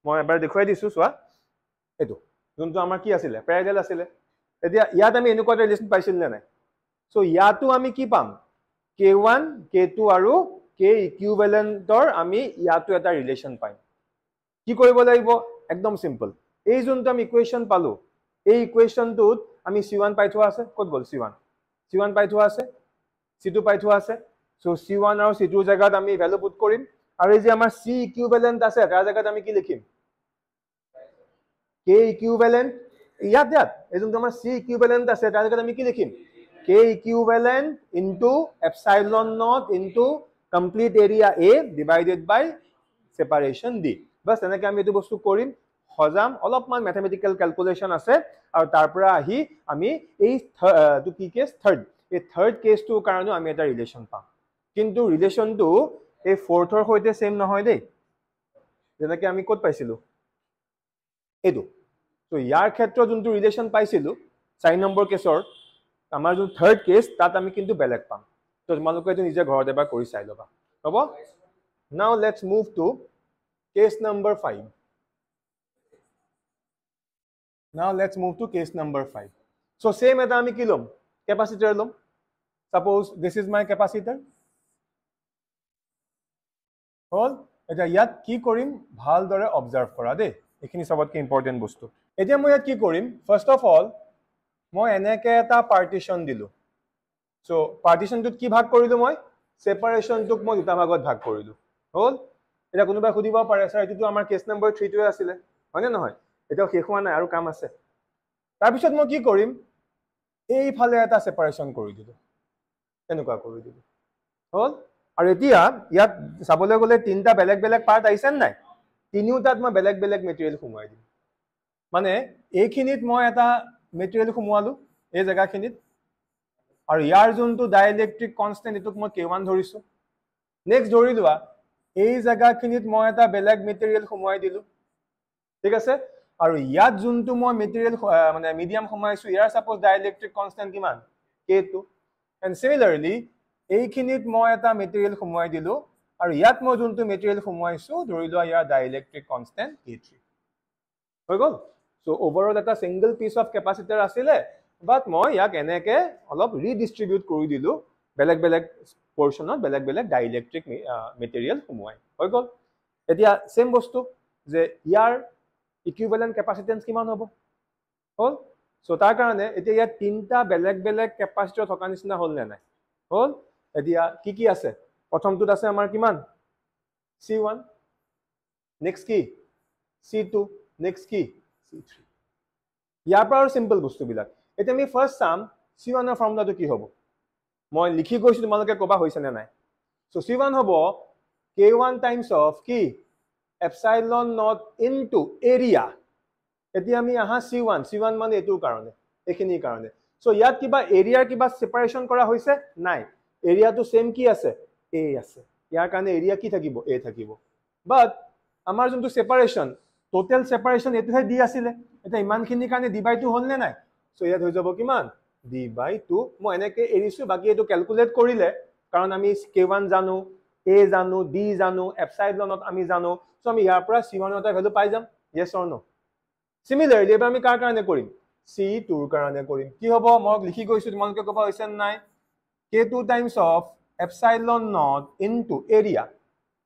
মই এবাৰ দেখুৱাই দিছো চোৱা এটো যোনটো আমাৰ কি আছিল প্যাৰালেল আছিল এতিয়া ইয়াত আমি এনেকুৱা এটা ৰিলেশন পাইছিল নে নাই সো ইয়াতো আমি কি পাম k1 k2 আৰু k ইকুইভ্যালেন্টৰ আমি ইয়াতো এটা ৰিলেশন পাই কি কৰিব লাগিব একদম সিম্পল এই যোনটো আমি ইকুৱেচন পালো এই ইকুৱেচনটোত আমি c1 পাই থোৱা আছে কত গল c1 পাই থোৱা আছে c2 পাই থোৱা আছে সো c1 আৰু c2 জায়গাত আমি ভ্যালু পুট কৰিম আৰু এই যে আমাৰ c ইকুইভ্যালেন্ট আছে তাৰ জায়গাত আমি কি লিখিম k equivalent ইয়াত এই যোনটো আমাৰ c equivalent আছে তাৰ জায়গাত আমি কি লিখিম k equivalent into epsilon naught into complete area a divided by separation d বাস এনেকৈ আমি এটো বস্তু কৰিম হজাম অলপমান ম্যাথমেটিক্যাল ক্যালকুলেশন আছে আৰু তাৰ পৰা আহি আমি এই টু কি কেস থাৰ্ড এই থাৰ্ড কেসটো কাৰণে আমি এটা ৰিলেশন পাম কিন্তু ৰিলেশনটো এই ফোৰ্থৰ সৈতে সেম নহয় দেই যেনেকৈ আমি কত পাইছিলো এটো তো ইয়াৰ ক্ষেত্ৰত যোনটো ৰিলেশন পাইছিলো 4 নম্বৰ কেছৰ আমাৰ যোন থাৰ্ড কেস তাত আমি কিন্তু বেলেগ পাম তো তোমালোকে এটো নিজে ঘৰত এবাৰ কৰি চাই লবা হ'ব now let's move to case number 5 Now let's move to case number 5. So same eta ami ki lom capacitor lom. Suppose this is my capacitor. Hol eta yat ki korim bhal dore observe kora de. Ekhini sabotke important bostu. Eta moi yat ki korim first of all moi eneke eta partition dilu. So partition tut ki bhag korilu moi separation tuk moi duta bhagot bhag korilu. Hol eta konoba khudiba pare sir etu amar case number 3 to asile. Hone nohoy এটা শেষ হোৱা নাই আৰু কাম আছে তাৰ পিছত মই কি কৰিম এই ফালে এটা সেপাৰেশন কৰি দিলো এনেকুৱা কৰি দিলো হল আৰু এতিয়া ইয়াত চাবলৈ গলে তিনটা বেলেগ বেলেগ পাৰ্ট আইছে নাই তিনিওটাত মই বেলেগ বেলেগ মেটেৰিয়েল সুমুৱাই দিম মানে এইখিনিত মই এটা মেটেৰিয়েল সুমুৱালো এই জায়গাখিনিত আৰু ইয়াৰ যোনটো ডাইইলেক্ট্ৰিক কনস্ট্যান্ট এটোক মই k1 ধৰিছো নেক্সট ধৰি লোৱা এই জায়গাখিনিত মই এটা বেলেগ মেটেৰিয়েল সুমুৱাই দিলো ঠিক আছে আৰু ইয়াত যোনটো মই মেটেৰিয়েল মানে মিডিয়াম সমাইছো ইয়াৰ সাপোজ ডাইইলেক্ট্ৰিক কনস্ট্যান্ট কিমান k2 এন্ড সিমিলাৰলি এইখিনিত মই এটা মেটেৰিয়েল সমাই দিলো আৰু ইয়াত মই যোনটো মেটেৰিয়েল সমাইছো ধৰি লোৱা ইয়াৰ ডাইইলেক্ট্ৰিক কনস্ট্যান্ট k3 হৈ গল সো ওভাৰঅল এটা সিঙ্গল পিস অফ ক্যাপাসিটৰ আছিল বাট মই ইয়াক এনেকে অলপ ৰিডিস্ট্ৰিবিউট কৰি দিলো বেলেগ বেলেগ পৰ্চনত বেলেগ বেলেগ ডাইইলেক্ট্ৰিক মেটেৰিয়েল সমাই হৈ গল এতিয়া সেম বস্তু যে ইয়াৰ ইকুইভ্যালেন্ট ক্যাপাসিটেন্স কিমান হ'ব হল সো তাৰ কাৰণে এতিয়া ইয়াত তিনটা বেলেগ বেলেগ ক্যাপাসিটৰ থকা নিচিনা হল নে নাই হল এতিয়া কি আছে প্ৰথমটোত আছে আমাৰ কিমান c1 নেক্সট কি c2 নেক্সট কি c3 ইয়াৰ পৰা সিম্পল বস্তু বিলাক এতিয়া আমি ফাৰ্স্ট সাম c1 ৰ ফৰ্মুলাটো কি হ'ব মই লিখি গৈছো তোমালোকে কবা হৈছে নে নাই সো c1 হ'ব k1 টাইমছ অফ কি epsilon naught into area এতিয়া আমি আহা c1 মানে এটো কাৰণে এখিনি কাৰণে সো ইয়াত কিবা এৰিয়াৰ কিবা সেপাৰেশন কৰা হৈছে নাই এৰিয়াটো সেম কি আছে a আছে ইয়াৰ কাৰণে এৰিয়া কি থাকিব a থাকিব বাট আমাৰ যোনটো সেপাৰেশন টোটাল সেপাৰেশন এটোহে দি আছিল এটা ইমানখিনি কাৰণে d by 2 হল নে নাই সো ইয়াত হৈ যাব কিমান d by 2 মই এনেকে এৰিছো বাকি এটো ক্যালকুলেট কৰিলে কাৰণ আমি k1 জানো a জানো d জানো epsilon naught আমি জানো সো আমি ইয়াৰ পৰা c1 ৰ ভ্যালু পাই যাম yes or no সিমিলাৰলি এবাৰ আমি কাৰ কাৰণে কৰিম c2 ৰ কাৰণে কৰিম কি হ'ব মই লিখি গৈছো তোমালোকে কবা হৈছে নাই k2 times of epsilon naught into area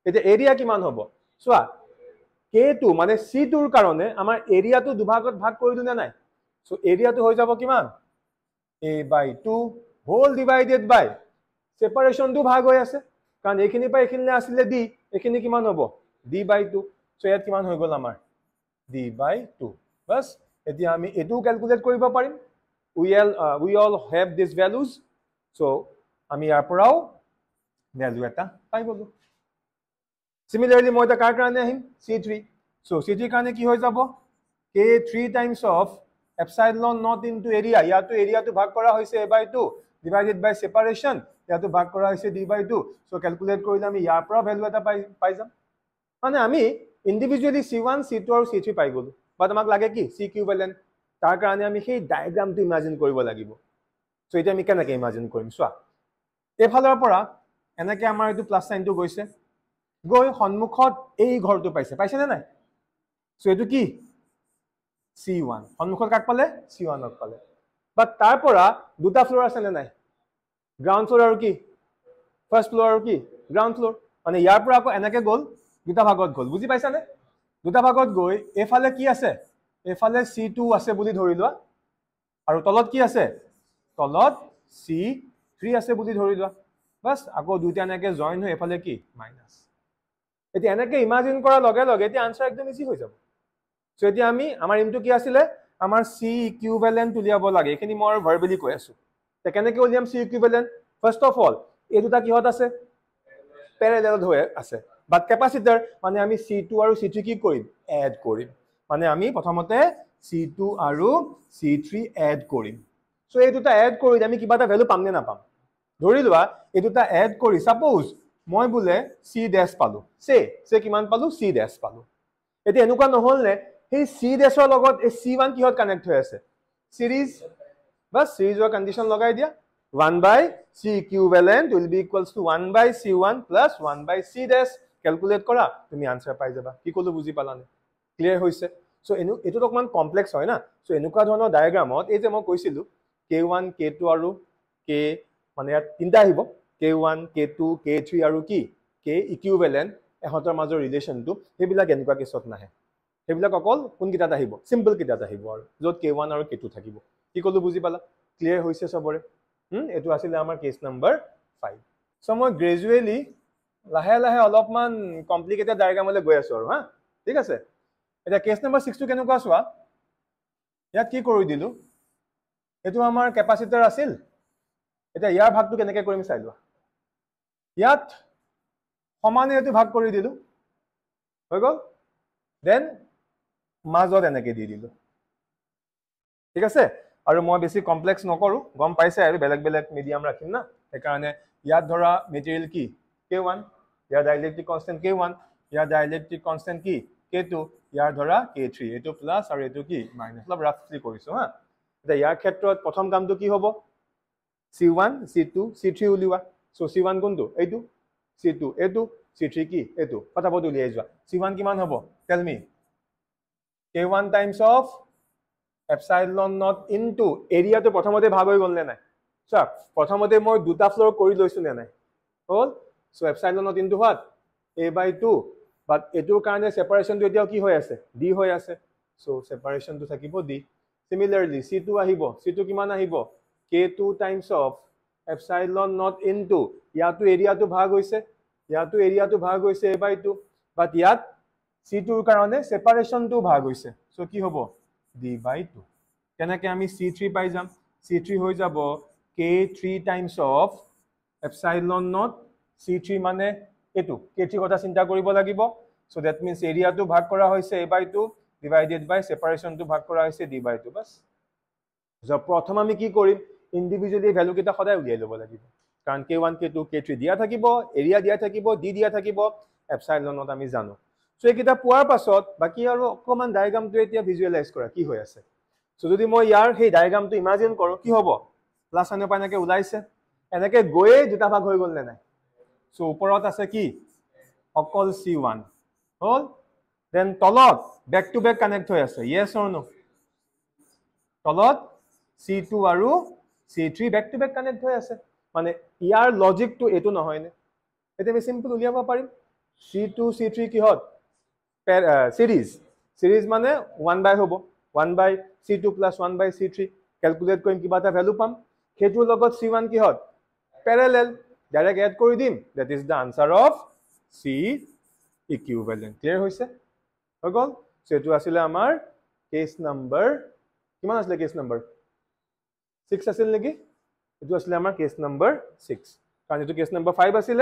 এটা এৰিয়া কিমান হ'ব সোৱা k2 মানে c2 ৰ কাৰণে আমাৰ এৰিয়াটো দুভাগত ভাগ কৰি দিলে নাই সো এৰিয়াটো হৈ যাব কিমান a by 2 হোল ডিভাইডেড বাই সেপাৰেশ্যনটো ভাগ হৈ আছে কাৰণ এইখিনি পৰা এইখিনিলে আছিলে d এইখিনি কিমান হ'ব d/2 সো ইয়াত কিমান হৈ গ'ল আমাৰ d/2 বাস এতিয়া আমি এটো ক্যালকুলেট কৰিব পাৰিম we all have these values so আমি ইয়াৰ পৰাও ভ্যালু এটা পাই গলো similarly মই এটা কাৰ কাৰণে আহিম c3 so c3 কাৰণে কি হৈ যাব k3 times of epsilon naught into area ইয়াতো এৰিয়াটো ভাগ কৰা হৈছে a/2 divided by separation ইয়াতো ভাগ কৰা হৈছে d/2 so ক্যালকুলেট কৰিলে আমি ইয়াৰ পৰা ভ্যালু এটা পাই যাম মানে আমি ইন্ডিভিজুয়ালি c1 c2 আৰু c3 পাই গলো বাট আমাক লাগে কি c ইকুইভ্যালেন্ট তাৰ কাৰণে আমি সেই ডায়াগ্ৰামটো ইমাজিন কৰিব লাগিব সো এটা আমি কেনেকৈ ইমাজিন কৰিম চোৱা এফালৰ পৰা এনেকৈ আমাৰ এইটো প্লাস সাইনটো গৈছে গৈ সন্মুখত এই ঘৰটো পাইছে নে নাই সো এটো কি c1 সন্মুখত কাক পালে c1 ক পালে বাট তাৰ পৰা দুটা ফ্লোৰ আছে নে নাই গ্ৰাউণ্ড ফ্লোৰ আৰু কি ফাৰ্স্ট ফ্লোৰ আৰু কি গ্ৰাউণ্ড ফ্লোৰ মানে ইয়াৰ পৰা আকৌ এনেকৈ গ'ল দুটা ভাগত গ'ল বুজি পাইছা নে দুটা ভাগত গৈ এফালে কি আছে এফালে c2 আছে বুলি ধৰি লোৱা আৰু তলত কি আছে তলত c3 আছে বুলি ধৰি লোৱা বাস আকৌ দুটা এনেকৈ জয়েন হৈ এফালে কি মাইনাস এতিয়া এনেকৈ ইমাজিন কৰাৰ লগে লগে এতিয়া আনসাৰ একদম ইজি হৈ যাব সো এতিয়া আমি আমাৰ ইনটো কি আছিল আমাৰ c ইকুইভ্যালেন্ট উলিয়াব লাগে এখিনি মই ভাৰ্বেলি কৈ আছো তে কেনেকৈ উলিয়াম c equivalent first of all এই দুটা কিহত আছে প্যাৰালেল হৈ আছে বাট ক্যাপাসিটৰ মানে আমি c2 আৰু c3 কি কৰিম এড কৰিম মানে আমি প্ৰথমতে c2 আৰু c3 এড কৰিম সো এই দুটা এড কৰি আমি কিবা এটা ভ্যালু পাম নে নাপাম ধৰি লোৱা এই দুটা এড কৰি সাপোজ মই বুলে c ড্যাশ পালো সে কিমান পালো c ড্যাশ পালো এতিয়া এনেকুৱা নহল নে সেই c ড্যাশৰ লগত এই c1 কিহত কানেক্ট হৈ আছে সিৰিজ বাস সিৰিজৰ কন্ডিশন লগাই দিয়া 1/c equivalent will be equals to 1/c1 plus 1/c dash calculate কৰা তুমি আনসাৰ পাই যাবা কি কলো বুজি পালানে ক্লিয়াৰ হৈছে সো এটো অকমান কমপ্লেক্স হয় না সো এনেকুৱা ধৰণৰ ডায়াগ্ৰামত এই যে মই কৈছিলো k1 k2 আৰু k মানে ইয়াত তিনটা আহিব k1 k2 k3 আৰু কি k ইকুইভ্যালেন্ট এহতৰ মাজৰ ৰিলেশনটো হেবিলাক এনেকুৱা কেছত নাহে হেবিলাক অকল কোন কিটাত আহিব সিম্পল কিটাত আহিব আৰু যত k1 আৰু k2 থাকিব কি কলো বুজি পালা ক্লিয়াৰ হৈছে সবৰে এটো আছিল আমাৰ কেস নম্বৰ 5 সো মই গ্ৰেজুৱেলি লাহে লাহে অলপমান কমপ্লিকেটেড ডায়াগ্ৰামলৈ গৈ আছো আৰু হা ঠিক আছে এটা কেস নম্বৰ 6 টো কেনেকুৱা চোৱা ইয়াত কি কৰি দিলো এটো আমাৰ ক্যাপাসিটৰ আছিল এটা ইয়াৰ ভাগটো কেনেকৈ কৰিম চাই লোৱা ইয়াত সমানে এটো ভাগ কৰি দিলো হৈ গল দেন মাজত এনেকৈ দি দিলো ঠিক আছে আৰু মই বেছি কমপ্লেক্স নকৰো গম পাইছে আৰু বেলেগ বেলেগ মিডিয়াম ৰাখিম না সেইকাৰণে ইয়াত ধৰা মেটেৰিয়েল কি k1 ইয়াৰ ডাইলেক্ট্ৰিক কনস্ট্যান্ট k1 ইয়াৰ ডাইলেক্ট্ৰিক কনস্ট্যান্ট কি k2 ইয়াৰ ধৰা k3 এটো প্লাস আৰু এটো কি মাইনাস অলপ ৰাফলি কৰিছো হা এটা ইয়াৰ ক্ষেত্ৰত প্ৰথম কামটো কি হ'ব c1 c2 c3 উলিওৱা সো c1 কোনটো এইটো c2 এইটো c3 কি এইটো ফটাফট উলিয়াই যোৱা c1 কিমান হ'ব tell me k1 Times of epsilon naught into area to প্ৰথমতে ভাগ হৈ গল নে নাই সো প্ৰথমতে মই দুটা ফ্লোৰ কৰি লৈছো নে নাই হল so epsilon naught into what a/2 but এটোৰ কাৰণে সেপাৰেশনটো এতিয়াও কি হৈ আছে d হৈ আছে সো সেপাৰেশনটো থাকিব d similarly c2 আহিব c2 কিমান আহিব k2 times of epsilon naught into ইয়াতো এৰিয়াটো ভাগ হৈছে a/2 বাট ইয়াত c2 ৰ কাৰণে সেপাৰেশনটো ভাগ হৈছে সো কি হ'ব d/2 কেনেকৈ আমি c3 পাই যাম c3 হৈ যাব k3 times of epsilon naught c3 মানে এটো k3 কথা চিন্তা কৰিব লাগিব সো দ্যাট মিন্স এৰিয়াটো ভাগ কৰা হৈছে a/2 ডিভাইডেড বাই সেপাৰেশনটো ভাগ কৰা হৈছে d/2 বাস যা প্ৰথম আমি কি কৰিম ইন্ডিভিজুয়ালি ভ্যালু কিটা সদায় উলিয়াই লব লাগিব কাৰণ k1 k2 k3 দিয়া থাকিব এৰিয়া দিয়া থাকিব d দিয়া থাকিব epsilon naught আমি জানো সো এইকিটা পোৱাৰ পাছত বাকি আৰু অকমান ডায়াগ্ৰামটো এতিয়া ভিজুৱেলাইজ কৰা কি হৈ আছে সো যদি মই ইয়াৰ সেই ডায়াগ্ৰামটো ইমাজিন কৰো কি হ'ব প্লাস আনে পানেকে ওলাইছে এনেকে গয়ে দুটা ভাগ হৈ গল নে নাই সো ওপৰত আছে কি অকল c1 হল দেন তলত ব্যাক টু ব্যাক কানেক্ট হৈ আছে yes or no তলত c2 আৰু c3 back to back connect হৈ আছে মানে ইয়াৰ লজিকটো এটো নহয় নে এটা আমি সিম্পল উলিয়াব পাৰিম c2 c3 কিহত series মানে 1 by হ'ব 1 by c2 plus 1 by c3 calculate কৰিম কিবা এটা ভ্যালু পাম সেইটোৰ লগত C1 কিহত parallel ডাইৰেক্ট এড কৰি দিম that is the answer of C equivalent clear হৈছে হৈ গল সো এটো আছিল আমাৰ কেস নাম্বাৰ কিমান আছিল কেস নাম্বাৰ 6 আছিল নেকি এটো আছিল আমাৰ কেস নাম্বাৰ 6 কাৰণ এটো কেস নাম্বাৰ 5 আছিল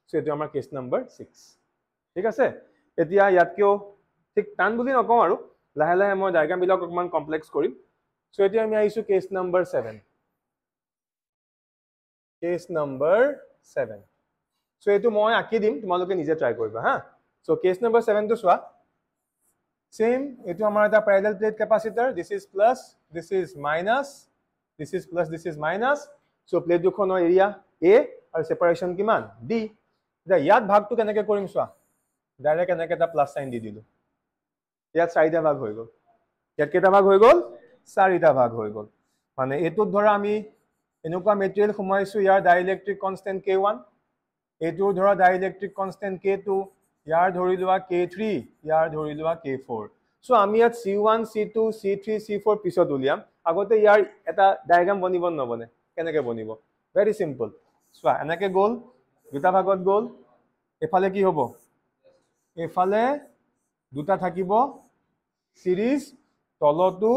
সো এটো আমাৰ কেস নাম্বাৰ 6 ঠিক আছে এতিয়া ইয়াত কিও ঠিক টান বুলি নকওঁ আৰু লাহে লাহে মই ডায়াগ্ৰাম বিলাক অকমান কমপ্লেক্স কৰিম সো এতিয়া আমি আইছো case number 7 case number 7 so এটো মই আকি দিম তোমালোকে নিজে ট্ৰাই কৰিবা হা সো কেস নাম্বাৰ 7 টো সোৱা সেম এটো আমাৰ এটা প্যাৰালাল plate ক্যাপাসিটৰ this is plus this is minus this is plus this is minus so plate দুখনৰ এৰিয়া a আৰু সেপাৰেশন কিমান d দা ইয়াত ভাগটো কেনেকৈ কৰিম সোৱা ডাইৰেক্ট এনেকৈ এটা প্লাস সাইন দি দিলো ইয়াত চাৰিটা ভাগ হৈ গল ইয়াত কেইটা ভাগ হৈ গল চাৰিটা ভাগ হৈ গল মানে এটোত ধৰা আমি এনেকুৱা মেটেৰিয়েল সোমাইছো ইয়াৰ ডাইইলেক্ট্ৰিক কনস্ট্যান্ট k1 এটো ধৰা ডাইইলেক্ট্ৰিক কনস্ট্যান্ট k2 ইয়াৰ ধৰি লোৱা k3 ইয়াৰ ধৰি লোৱা k4 সো আমি ইয়াত c1 c2 c3 c4 পিছত উলিয়াম আগতে ইয়াৰ এটা ডায়াগ্ৰাম বনিব নবনে কেনেকৈ বনিব ভেৰি সিম্পল সো এনেকৈ গল দুটা ভাগত গল এফালে কি হ'ব এফালে দুটা থাকিব সিরিজ তলতো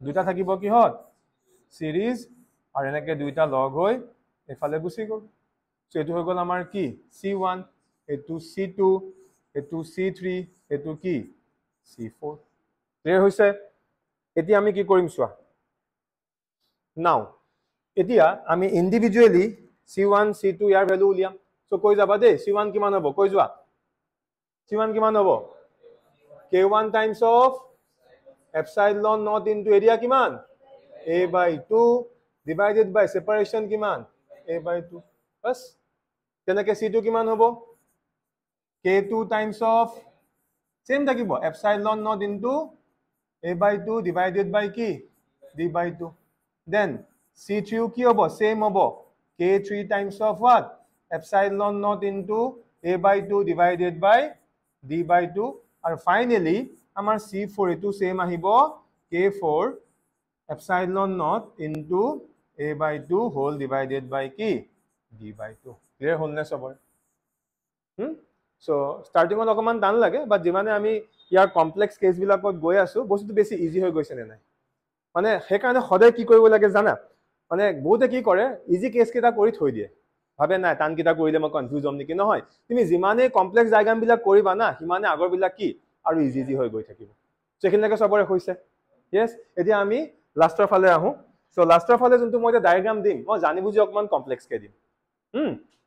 দুটা থাকিব কিহত সিরিজ আৰু এনেকৈ দুইটা লগ হৈ এফালে গুছি গল সো এটো হৈ গল আমাৰ কি c1 এটো c2 এটো c3 এটো কি c4 ক্লিয়াৰ হৈছে এতিয়া আমি কি কৰিম সোৱা নাও এতিয়া আমি ইন্ডিভিজুয়ালি c1 c2 ইয়াৰ ভ্যালু উলিয়াম সো কৈ যাবা দে c1 কিমান হ'ব কৈ যোৱা c1 কিমান হ'ব k1 times of epsilon naught into area কিমান a/2 divided by separation কিমান a/2 बस তেনেকৈ c2 কিমান হ'ব k2 times of same থাকিব epsilon naught into a/2 divided by কি d/2 then c3 কি হ'ব same হ'ব k3 times of what epsilon naught into a/2 divided by d/2 আৰু finally আমাৰ c4 এটো same আহিব k4 epsilon naught into a/2 whole divided by কি d/2 clear হল না সবৰ সো স্টাৰ্টিং অত অকমান টান লাগে বাট যিমানে আমি ইয়াৰ কমপ্লেক্স কেস বিলাকত গৈ আছো বস্তুটো বেছি ইজি হৈ গৈছে নে নাই মানে হে কাৰণে সদায় কি কৰিব লাগে জানা মানে বহুতে কি কৰে ইজি কেস কেটা কৰি থৈ দিয়ে ভাবে নাই টান কিটা কৰিলে মই কনফিউজ হম নেকি নহয় তুমি যিমানে কমপ্লেক্স ডায়াগ্ৰাম বিলাক কৰিবা না সিমানে আগৰ বিলাক কি আৰু ইজি ইজি হৈ গৈ থাকিব সেখিনলৈকে সবৰে হৈছে yes এতিয়া আমি লাষ্টৰ ফালে আহো সো লাষ্টৰ ফালে যোনটো মই ডায়াগ্ৰাম দিম মই জানি বুজি অকমান কমপ্লেক্স কে দিম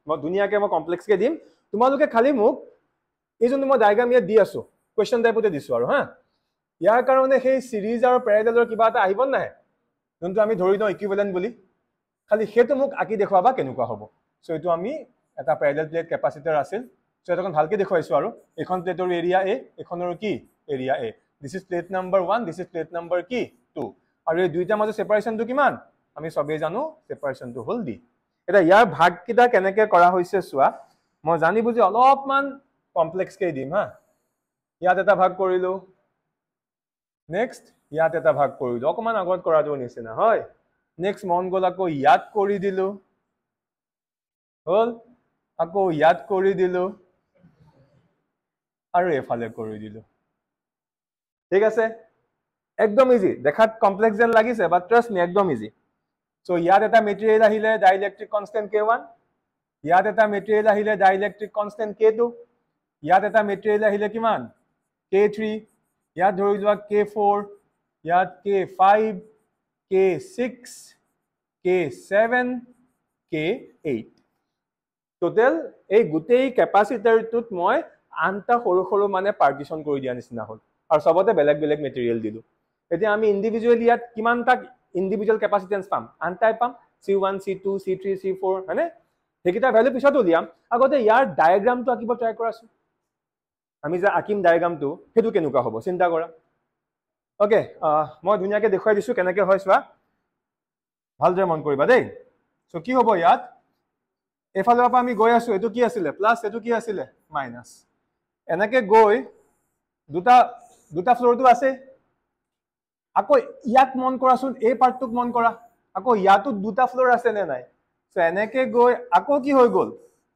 মই দুনিয়াকে মই কমপ্লেক্স কে দিম তোমালোকে খালি মোক এই যোনটো মই ডায়াগ্ৰাম ইয়াত দি আছো কোৱেশ্চন টাইপতে দিছো আৰু হা ইয়াৰ কাৰণে সেই সিৰিজ আৰু প্যাৰালেলৰ কিবা এটা আহিব নাই যোনটো আমি ধৰি লওঁ ইকুইভ্যালেন্ট বুলি খালি হেতু মোক আকি দেখুৱাবা কেনেকুৱা হ'ব সো এটো আমি এটা প্যাৰালেল প্লেট ক্যাপাসিটৰ আছিল সো এটা ভালকে দেখুৱাইছো আৰু এখন প্লেটৰ এৰিয়া a এখনৰ কি area a this is plate number 1 this is plate number কি 2 আৰু এই দুইটা মাজৰ সেপাৰেশনটো কিমান আমি সবে জানো সেপাৰেশনটো হল d এটা ইয়াৰ ভাগ কিটা কেনেকৈ কৰা হৈছে সোৱা মই জানি বুজি অলপমান কমপ্লেক্স কে দিম হা ইয়াত এটা ভাগ কৰিলো নেক্সট ইয়াত এটা ভাগ কৰিলো অকমান আগত কৰাটো নিচিনা হয় নেক্সট মন গল আকৌ ইয়াত কৰি দিলো হল আকৌ ইয়াত কৰি দিলো আৰু এফালে কৰি দিলো ঠিক আছে একদম ইজি দেখাত কমপ্লেক্স যেন লাগিছে বাট ট্ৰাষ্ট মি একদম ইজি সো ইয়াত এটা মেটেৰিয়েল আহিলে ডাইইলেক্ট্ৰিক কনস্ট্যান্ট k1 ইয়াত এটা মেটেৰিয়েল আহিলে ডাইইলেক্ট্ৰিক কনস্ট্যান্ট k2 ইয়াত এটা মেটেৰিয়েল আহিলে কিমান k3 ইয়াত ধৰি লোৱা k4 ইয়াত k5 k6 k7 k8 total এই গোটেই ক্যাপাসিটৰটোত মই আনটা সৰু সৰু মানে পাৰ্টিশন কৰি দিয়া নিচিনা হল আৰু সবতে বেলেগ বেলেগ মেটেৰিয়েল দিলো এতিয়া আমি ইন্ডিভিজুয়ালি ইয়াত কিমানটা ইন্ডিভিজুয়াল ক্যাপাসিটেন্স পাম আনটাই পাম c1 c2 c3 c4 মানে হেকিটা ভ্যালু পিছত উলিয়াম আগতে ইয়াৰ ডায়াগ্ৰামটো আকিব ট্ৰাই কৰাছো আমি যে আকিম ডায়াগ্ৰামটো হেতু কেনেকুৱা হ'ব চিন্তা কৰা ওকে মই ধুনিয়াকে দেখুৱাই দিছো কেনেকৈ হয় সোৱা ভালদৰে মন কৰিবা দেই সো কি হ'ব ইয়াত এফালৰ পৰা আমি গৈ আছো এটো কি আছিল প্লাস এটো কি আছিল মাইনাস এনেকৈ গৈ দুটা ফ্লোৰটো আছে আকৌ ইয়াক মন কৰাচোন এই পাৰ্টটোক মন কৰা আকৌ ইয়াতো দুটা ফ্লোৰ আছে নে নাই সো এনেকে গৈ আকৌ কি হৈ গল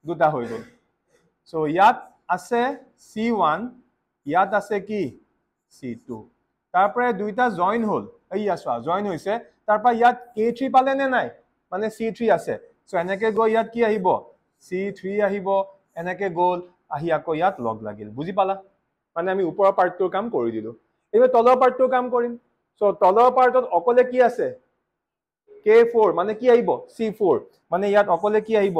দুটা হৈ গল সো ইয়াত আছে C1 ইয়াত আছে কি C2 তাৰ পৰা দুইটা জয়েন হল এইয়া চোৱা জয়েন হৈছে তাৰ পৰা ইয়াত K3 পালে নে নাই মানে C3 আছে সো এনেকে গৈ ইয়াত কি আহিব C3 আহিব এনেকে গল আহি আকৌ ইয়াত লগ লাগিল বুজি পালা মানে আমি ওপৰৰ পাৰ্টটোৰ কাম কৰি দিলো এইবাৰ তলৰ পাৰ্টটোৰ কাম কৰিম সো তলৰ পাৰ্টত অকলে কি আছে K4 মানে কি আহিব C4 মানে ইয়াত অকলে কি আহিব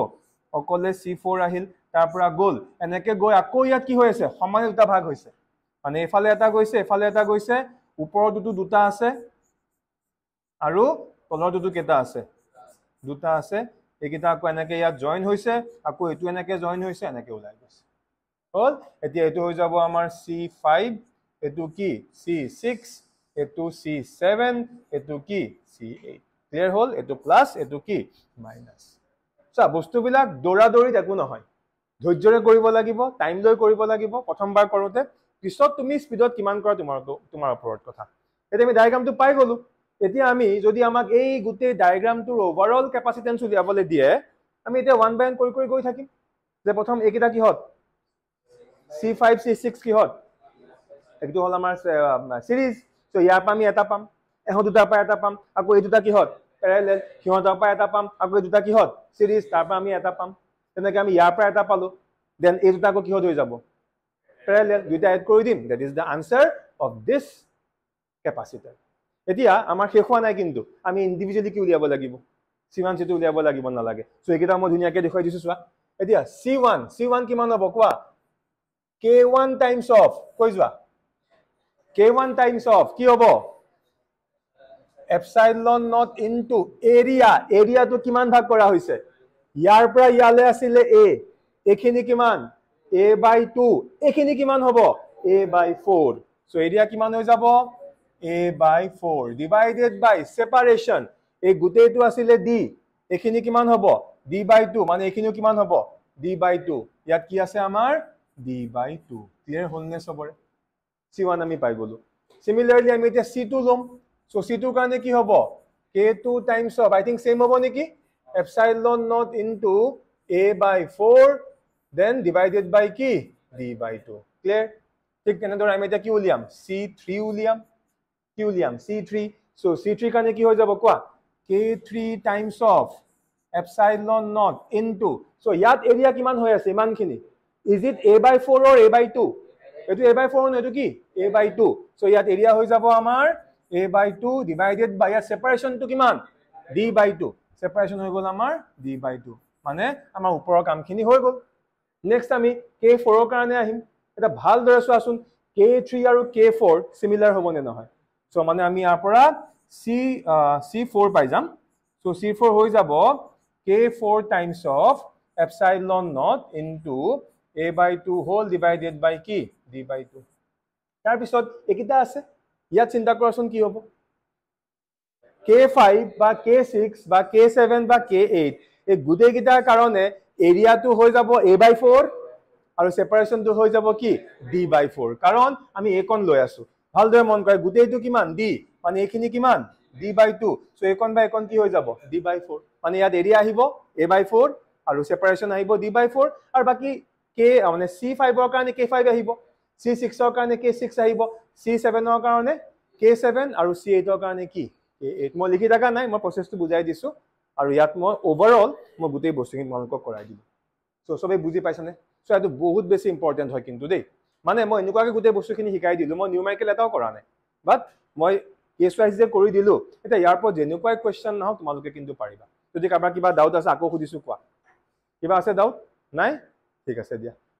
অকলে C4 আহিল তাৰ পৰা গল এনেকে গৈ আকৌ ইয়াত কি হৈ আছে সমানে দুটা ভাগ হৈছে মানে এফালে এটা গৈছে ওপৰৰ দুটা আছে আৰু তলৰ কেটা আছে দুটা আছে এইকেইটা আকৌ এনেকে ইয়াত জয়েন হৈছে আকৌ এটো এনেকে জয়েন হৈছে এনেকে ওলাই গৈছে হল এতিয়া এটো হৈ যাব আমাৰ C5 এটো কি C6 এটো C7 এটো কি C8 ক্লিয়াৰ হল এটো প্লাস এটো কি মাইনাস সা বস্তুবিলাক দৌৰাদৌৰিত একো নহয় ধৈৰ্যৰে কৰিব লাগিব টাইম লৈ কৰিব লাগিব প্ৰথমবাৰ কৰোতে পিছত তুমি স্পিডত কিমান কৰা তোমাৰ ওপৰত কথা এতিয়া আমি ডায়াগ্ৰামটো পাই গলো এতিয়া আমি যদি আমাক এই গোটেই ডায়াগ্ৰামটোৰ ওভাৰঅল ক্যাপাসিটেন্স উলিয়াবলৈ দিয়ে আমি এতিয়া ওয়ান বাই ওয়ান কৰি গৈ থাকিম যে প্ৰথম এইকেইটা কি হত C5 C6 কি হত একটো হল আমাৰ সিৰিজ সো ইয়াৰ পৰা আমি এটা পাম এহ দুটা পৰা এটা পাম আকৌ এই দুটা কি হত প্যাৰালেল সিহঁতৰ পৰা এটা পাম আকৌ এই দুটা কি হত সিৰিজ তাৰ পৰা আমি এটা পাম তেনেকৈ আমি ইয়াৰ পৰা এটা পালো দেন এই দুটা আকৌ কি হত হৈ যাব প্যাৰালেল দুটা এড কৰি দিম that is the answer of this capacitor এতিয়া আমাৰ শেষ হোৱা নাই কিন্তু আমি ইন্ডিভিজুয়ালি কি উলিয়াব লাগিব C1 C2 উলিয়াব লাগিব না লাগে সো এইকেইটা মই ধুনিয়াকৈ দেখাই দিছো চোৱা এতিয়া C1 কিমান হ'ব কোৱা K1 times of কৈ যোৱা K1 times of কি হ'ব epsilon naught into area তো কিমান ভাগ কৰা হৈছে ইয়াৰ পৰা ইয়ালে আছিল a এখিনি কিমান a/2 এখিনি কিমান হ'ব a/4 সো এৰিয়া কিমান হৈ যাব a/4 divided by separation এই গুটেটো আছিল d এখিনি কিমান হ'ব d/2 মানে এখিনিও কিমান হ'ব d/2 ইয়াত কি আছে আমাৰ d/2 ক্লিয়াৰ হল নে সবৰে C1 আমি পাই গলো সিমিলাৰলি আমি এতিয়া C2 লম সো C2 কাৰণে কি হ'ব K2 times of I think same হ'ব নেকি epsilon naught into a/4 then divided by কি d/2 clear ঠিক তেনেদৰে আমি এতিয়া কি উলিয়াম C3 উলিয়াম C3 সো C3 কাৰণে কি হৈ যাব কোৱা K3 times of epsilon naught into so ইয়াত এৰিয়া কিমান হৈ আছে ইমানখিনি is it a/4 or a/2 এটো a/4 ন এটো কি a/2 সো ইয়াত এৰিয়া হৈ যাব আমাৰ a/2 divided by ইয়াত সেপাৰেশন তো কিমান d/2 সেপাৰেশন হৈ গল আমাৰ d/2 মানে আমাৰ ওপৰৰ কামখিনি হৈ গল নেক্সট আমি K4 ৰ কাৰণে আহিম এটা ভাল দৰে চোৱাচোন K3 আৰু K4 সিমিলাৰ হ'ব নে নহয় সো মানে আমি ইয়াৰ পৰা C4 পাই যাম সো C4 হৈ যাব K4 times of epsilon naught into a/2 whole divided by কি d/2 তাৰ পিছত একিটা আছে ইয়াত চিন্তা কৰাচোন কি হ'ব K5 বা K6 বা K7 বা K8 এই গুটেই গিটাৰ কাৰণে এৰিয়াটো হৈ যাব a/4 আৰু সেপাৰেশনটো হৈ যাব কি d/4 কাৰণ আমি একন লৈ আছো ভালদৰে মন কৰা গুটেইটো কিমান d মানে এখিনি কিমান d/2 সো একন বা একন কি হৈ যাব d/4 মানে ইয়াত এৰিয়া আহিব a/4 আৰু সেপাৰেশন আহিব d/4 আৰু বাকি K মানে C5 ৰ কাৰণে K5 আহিব C6 ৰ কাৰণে K6 আহিব C7 ৰ কাৰণে K7 আৰু C8 ৰ কাৰণে কি K8 মই লিখি থাকা নাই মই প্ৰসেসটো বুজাই দিছো আৰু ইয়াত মই ওভাৰঅল মই গুটেই বস্তুখিনি মনক কৰাই দিম সো সবে বুজি পাইছানে সো এটো বহুত বেছি ইম্পৰ্টেন্ট হয় কিন্তু দেই মানে মই এনেকুৱাকে গুটেই বস্তুখিনি শিকাই দিলো মই নিউমেৰিকেল এটাও কৰা নাই বাট মই কেস ওয়াইজ যে কৰি দিলো এটা ইয়াৰ পৰা যেনেকুৱাই কোৱেশ্চন নহওক তোমালোকে কিন্তু পাৰিবা যদি কাৰোবাৰ কিবা ডাউট আছে আকৌ সুধিছো কোৱা কিবা আছে ডাউট নাই ঠিক আছে দিয়া